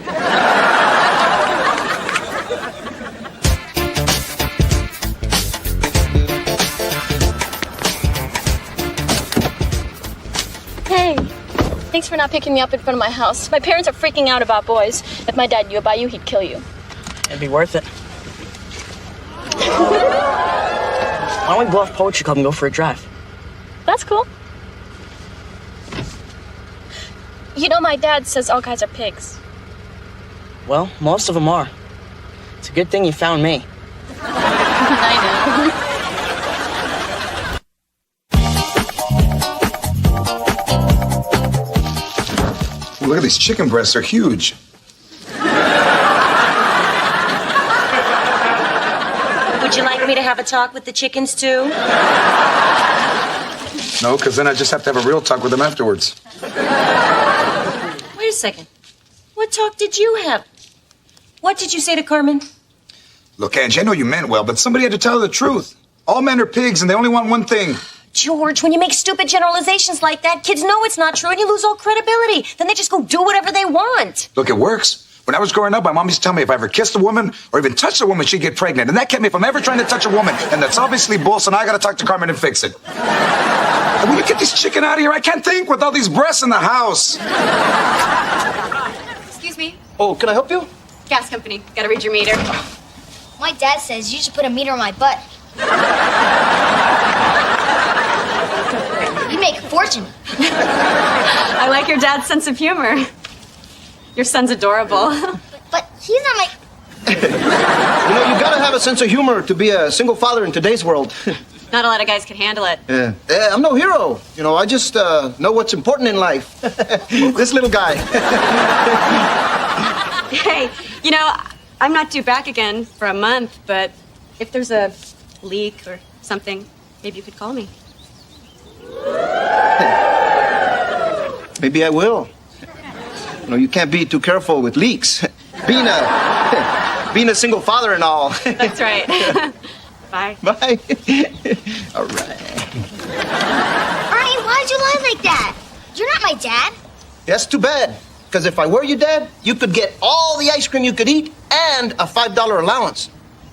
Hey, thanks for not picking me up in front of my house. My parents are freaking out about boys. If my dad knew about you, he'd kill you. It'd be worth it. Why don't we blow off Poetry Club and go for a drive? That's cool. You know, my dad says all guys are pigs. Well, most of them are. It's a good thing you found me. I know. Look at these chicken breasts. They're huge. Would you like me to have a talk with the chickens, too? No, because then I just have to have a real talk with them afterwards. Wait a second. What talk did you have? What did you say to Carmen? Look, Angie, I know you meant well, but somebody had to tell her the truth. All men are pigs, and they only want one thing. George, when you make stupid generalizations like that, kids know it's not true, and you lose all credibility. Then they just go do whatever they want. Look, it works. When I was growing up, my mom used to tell me if I ever kissed a woman or even touched a woman, she'd get pregnant. And that kept me from ever trying to touch a woman. And that's obviously bull, so now I gotta talk to Carmen and fix it. And will you get this chicken out of here? I can't think with all these breasts in the house. Excuse me. Oh, can I help you? Gas company. Gotta read your meter. My dad says you should put a meter on my butt. You make a fortune. I like your dad's sense of humor. Your son's adorable. But he's not my... You know, you gotta have a sense of humor to be a single father in today's world. Not a lot of guys can handle it. Yeah, I'm no hero. You know, I just know what's important in life. This little guy. Hey, you know, I'm not due back again for a month, but if there's a leak or something, maybe you could call me. Maybe I will. You know, you can't be too careful with leaks. Being a single father and all. That's right. Bye. Bye. All right. Ernie, why'd you lie like that? You're not my dad. That's too bad. Because if I were your dad, you could get all the ice cream you could eat and a $5 allowance.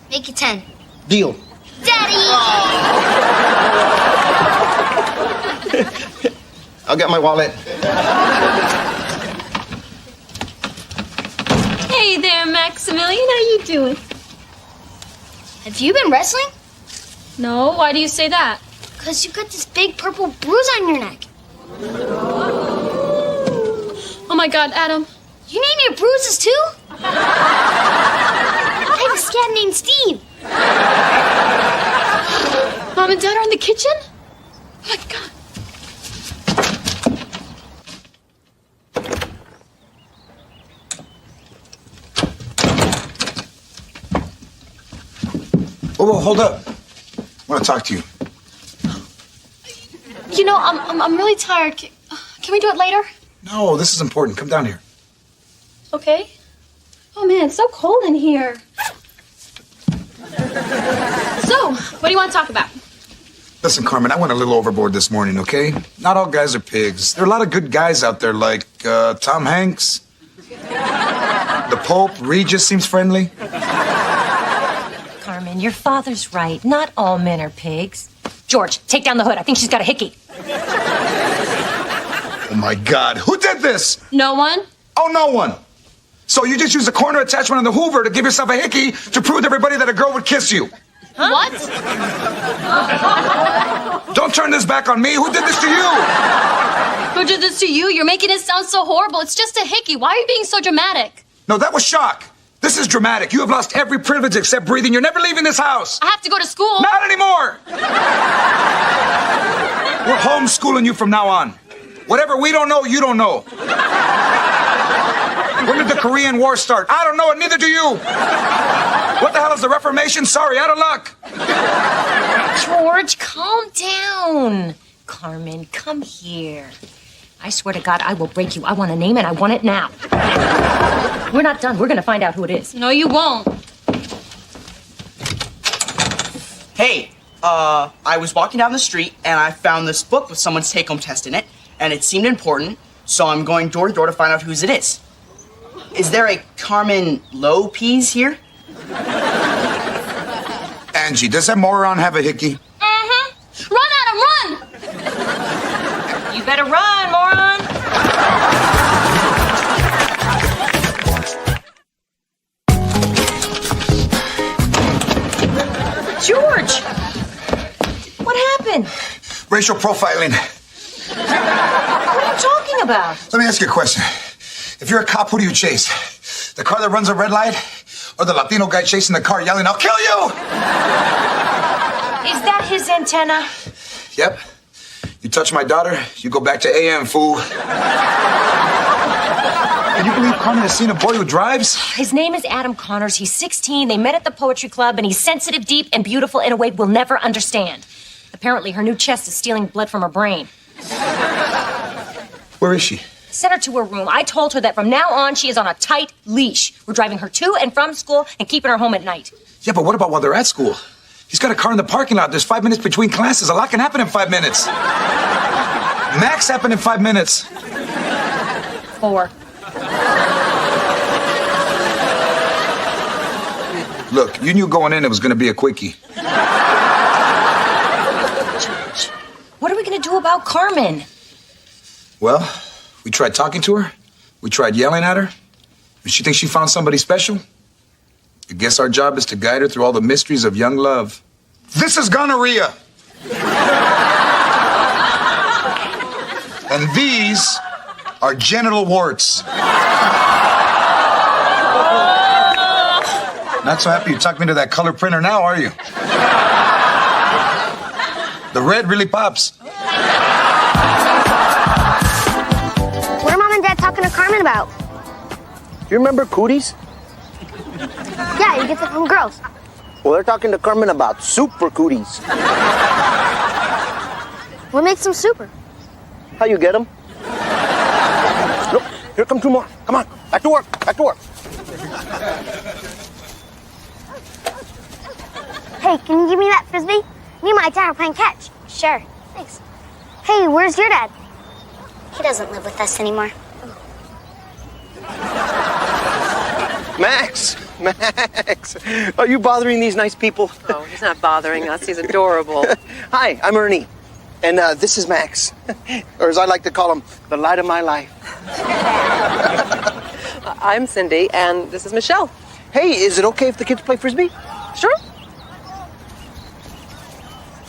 Make it 10. Deal. Daddy! I'll get my wallet. Hey there, Maximilian. How you doing? Have you been wrestling? No. Why do you say that? Because you got this big purple bruise on your neck. Oh my God, Adam. You name your bruises too? I have a scat named Steve. Mom and Dad are in the kitchen? Oh my God. Whoa, hold up. I want to talk to you. You know, I'm really tired. Can we do it later? No, this is important. Come down here. Okay. Oh man, it's so cold in here. So, what do you want to talk about? Listen, Carmen, I went a little overboard this morning, okay? Not all guys are pigs. There are a lot of good guys out there like Tom Hanks. The Pope, Regis seems friendly. Carmen, your father's right. Not all men are pigs. George, take down the hood. I think she's got a hickey. Oh, my God. Who did this? No one. Oh, no one. So you just used the corner attachment on the Hoover to give yourself a hickey to prove to everybody that a girl would kiss you. Huh? What? Don't turn this back on me. Who did this to you? Who did this to you? You're making it sound so horrible. It's just a hickey. Why are you being so dramatic? No, that was shock. This is dramatic. You have lost every privilege except breathing. You're never leaving this house. I have to go to school. Not anymore. We're homeschooling you from now on. Whatever we don't know, you don't know. When did the Korean War start? I don't know it, neither do you. What the hell is the Reformation? Sorry, out of luck. George, calm down. Carmen, come here. I swear to God, I will break you. I want a name and I want it now. We're not done. We're going to find out who it is. No, you won't. Hey, I was walking down the street and I found this book with someone's take-home test in it, and it seemed important, so I'm going door to door to find out whose it is. Is there a Carmen Lopez here? Angie, does that moron have a hickey? Mm-hmm. Run, Adam, run! You better run, moron. George! What happened? Racial profiling. What are you talking about? Let me ask you a question. If you're a cop, who do you chase? The car that runs a red light? Or the Latino guy chasing the car yelling, "I'll kill you!" Is that his antenna? Yep. You touch my daughter, you go back to AM, fool. Can you believe Carmen has seen a boy who drives? His name is Adam Connors. He's 16. They met at the poetry club, and he's sensitive, deep, and beautiful in a way we'll never understand. Apparently, her new chest is stealing blood from her brain. Where is she? Sent her to her room. I told her that from now on, she is on a tight leash. We're driving her to and from school and keeping her home at night. Yeah, but what about while they're at school? He's got a car in the parking lot. There's 5 minutes between classes. A lot can happen in 5 minutes. Max happened in 5 minutes. 4. Look, you knew going in it was going to be a quickie. George, what are we going to do about Carmen? Well, we tried talking to her. We tried yelling at her. Does she think she found somebody special? I guess our job is to guide her through all the mysteries of young love. This is gonorrhea. And these are genital warts. Not so happy you tucked me into that color printer now, are you? The red really pops. What are Mom and Dad talking to Carmen about? You remember cooties? Yeah, you get them from girls. Well, they're talking to Carmen about super cooties. What makes them super? How you get them? Look, here come 2 more. Come on, back to work, back to work. Hey, can you give me that frisbee? Me and my dad are playing catch. Sure. Thanks. Hey, where's your dad? He doesn't live with us anymore. Max! Are you bothering these nice people? Oh, he's not bothering us. He's adorable. Hi, I'm Ernie. And this is Max. Or as I like to call him, the light of my life. I'm Cindy, and this is Michelle. Hey, is it okay if the kids play frisbee? Sure.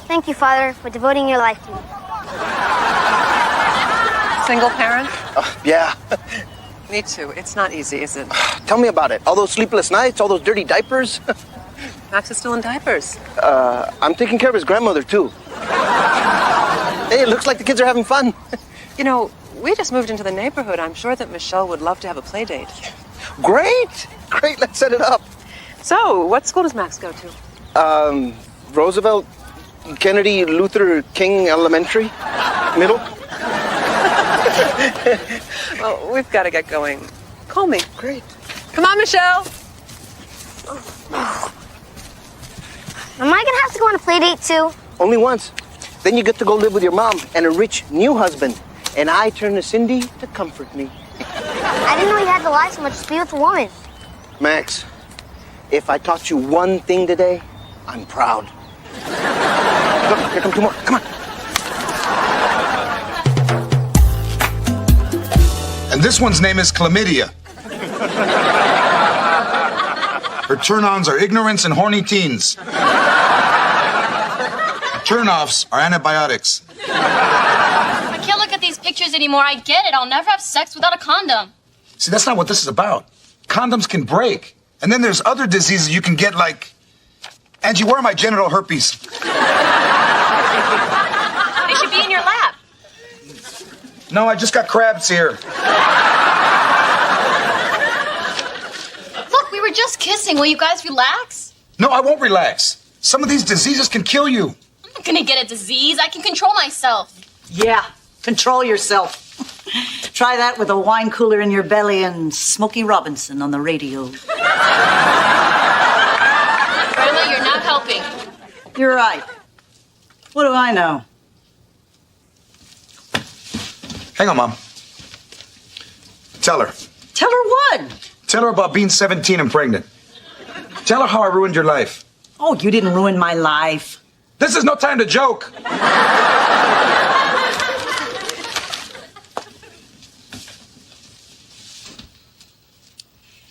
Thank you, Father, for devoting your life to me. Single parent? Yeah. Me too. It's not easy, is it? Tell me about it. All those sleepless nights, all those dirty diapers. Max is still in diapers. I'm taking care of his grandmother, too. Hey, it looks like the kids are having fun. You know, we just moved into the neighborhood. I'm sure that Michelle would love to have a play date. Great! Great, let's set it up. So, what school does Max go to? Roosevelt Kennedy Luther King Elementary? Middle? Well, we've got to get going. Call me. Great. Come on, Michelle. Am I gonna have to go on a play date too? Only once. Then you get to go live with your mom and a rich new husband. And I turn to Cindy to comfort me. I didn't know you had to lie so much to be with a woman. Max, if I taught you one thing today, I'm proud. Look, here come two more. Come on. And this one's name is Chlamydia. Her turn-ons are ignorance and horny teens. Her turn-offs are antibiotics. I can't look at these pictures anymore. I get it. I'll never have sex without a condom. See, that's not what this is about. Condoms can break. And then there's other diseases you can get, like... Angie, where are my genital herpes? They should be in your lap. No, I just got crabs here. Look, we were just kissing. Will you guys relax? No, I won't relax. Some of these diseases can kill you. I'm not gonna get a disease. I can control myself. Yeah, control yourself. Try that with a wine cooler in your belly and Smokey Robinson on the radio. Grandma, you're not helping. You're right. What do I know? Hang on, Mom. Tell her. Tell her what? Tell her about being 17 and pregnant. Tell her how I ruined your life. Oh, you didn't ruin my life. This is no time to joke.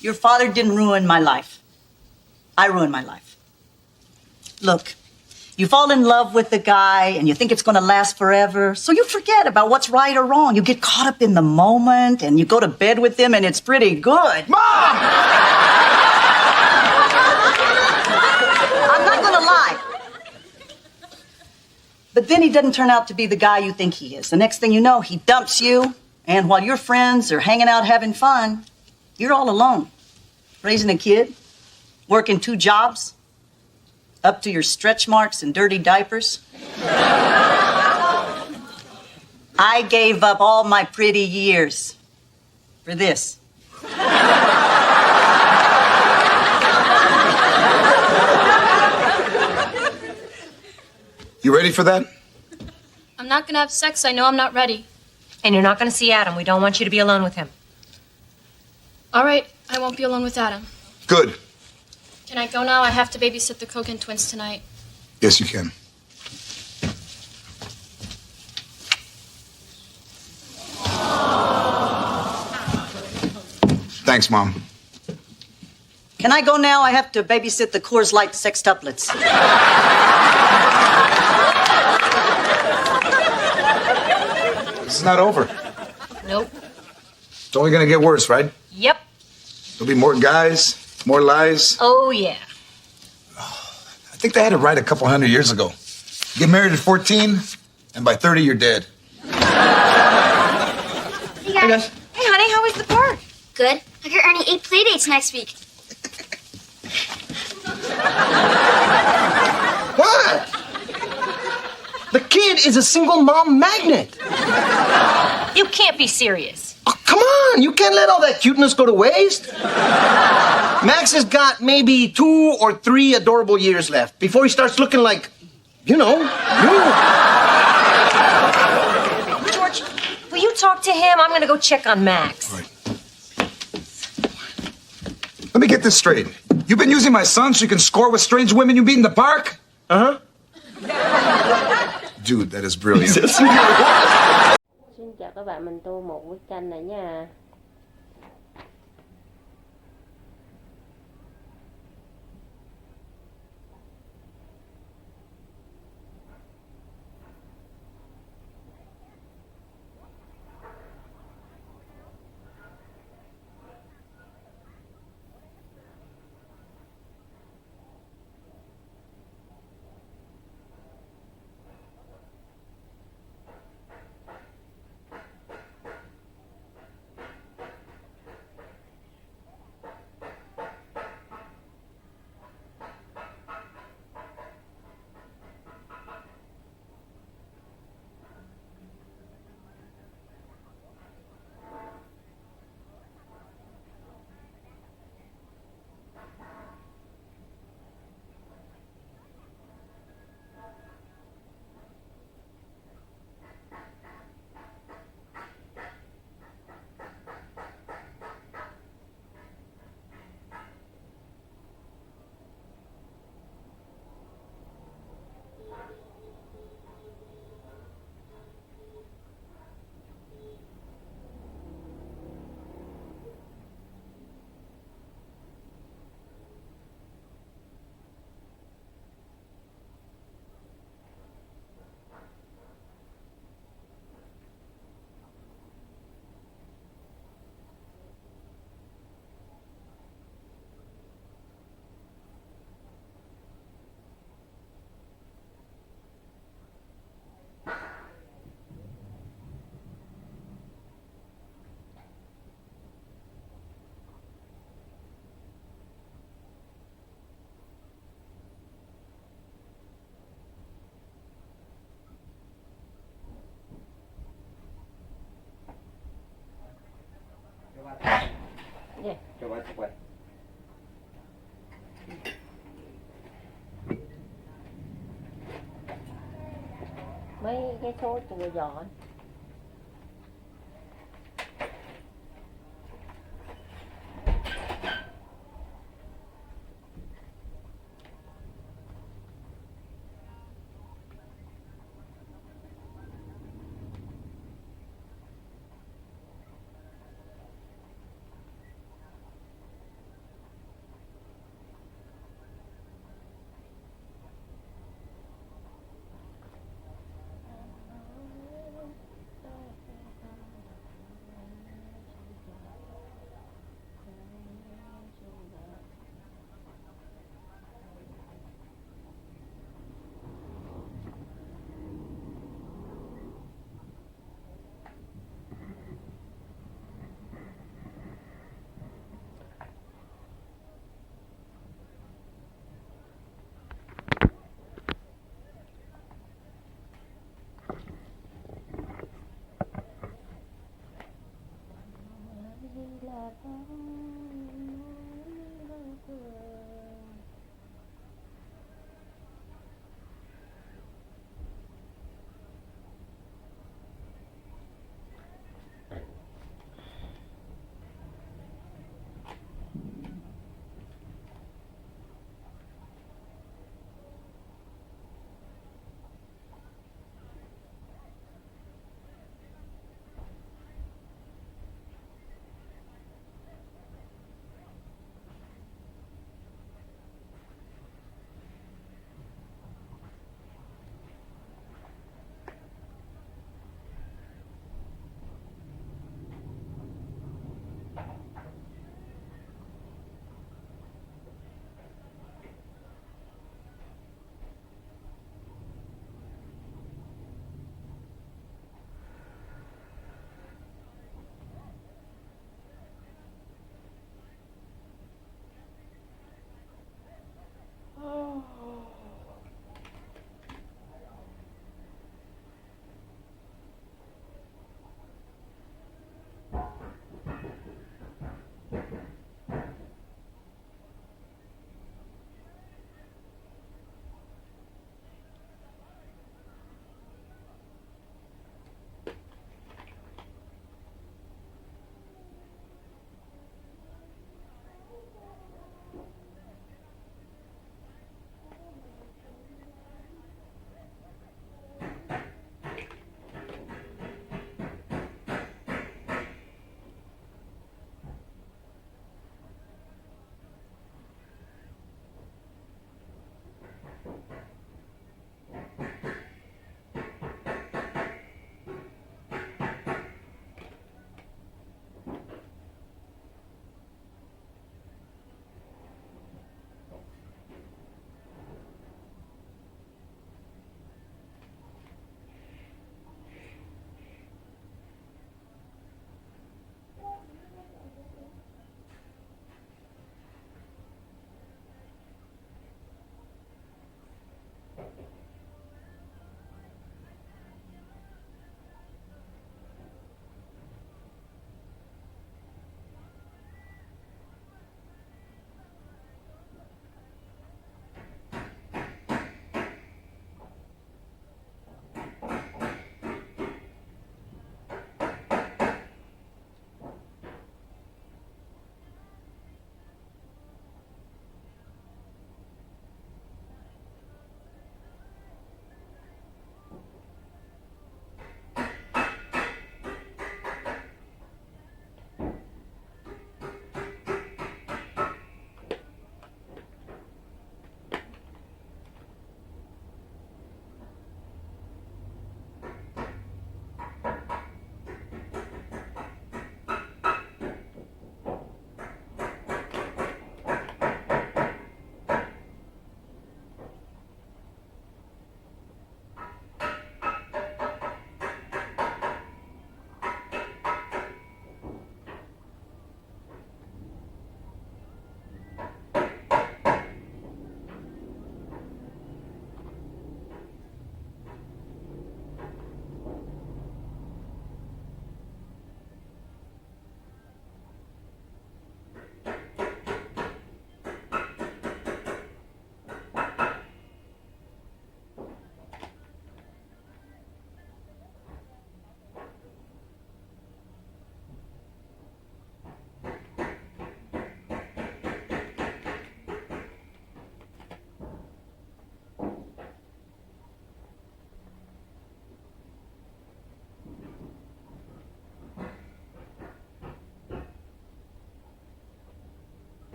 Your father didn't ruin my life. I ruined my life. Look, you fall in love with the guy and you think it's going to last forever, so you forget about what's right or wrong. You get caught up in the moment and you go to bed with him and it's pretty good. Mom! I'm not going to lie. But then he doesn't turn out to be the guy you think he is. The next thing you know, he dumps you, and while your friends are hanging out having fun, you're all alone, raising a kid, working 2 jobs, up to your stretch marks and dirty diapers. I gave up all my pretty years for this. You ready for that? I'm not gonna have sex. I know I'm not ready. And you're not going to see Adam. We don't want you to be alone with him. All right, I won't be alone with Adam. Good. Can I go now? I have to babysit the Kogan twins tonight. Yes, you can. Thanks, Mom. Can I go now? I have to babysit the Coors Light sextuplets. This is not over. Nope. It's only gonna get worse, right? Yep. There'll be more guys, more lies. Oh, yeah. I think they had it right a couple hundred years ago. Get married at 14, and by 30, you're dead. Hey guys. Hey, honey, how was the park? Good. I got Ernie 8 play dates next week. What? The kid is a single mom magnet. You can't be serious. Oh, come on, you can't let all that cuteness go to waste. Max has got maybe 2 or 3 adorable years left before he starts looking like, you. George, will you talk to him? I'm going to go check on Max. All right. Let me get this straight. You've been using my son so you can score with strange women you meet in the park? Uh-huh. Dude, that is brilliant. Xin chào các bạn, mình tô một bức tranh này nha. quay. Mấy cái số vừa dọn.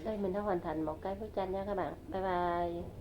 đây mình đã hoàn thành một cái bức tranh nha các bạn. Bye bye.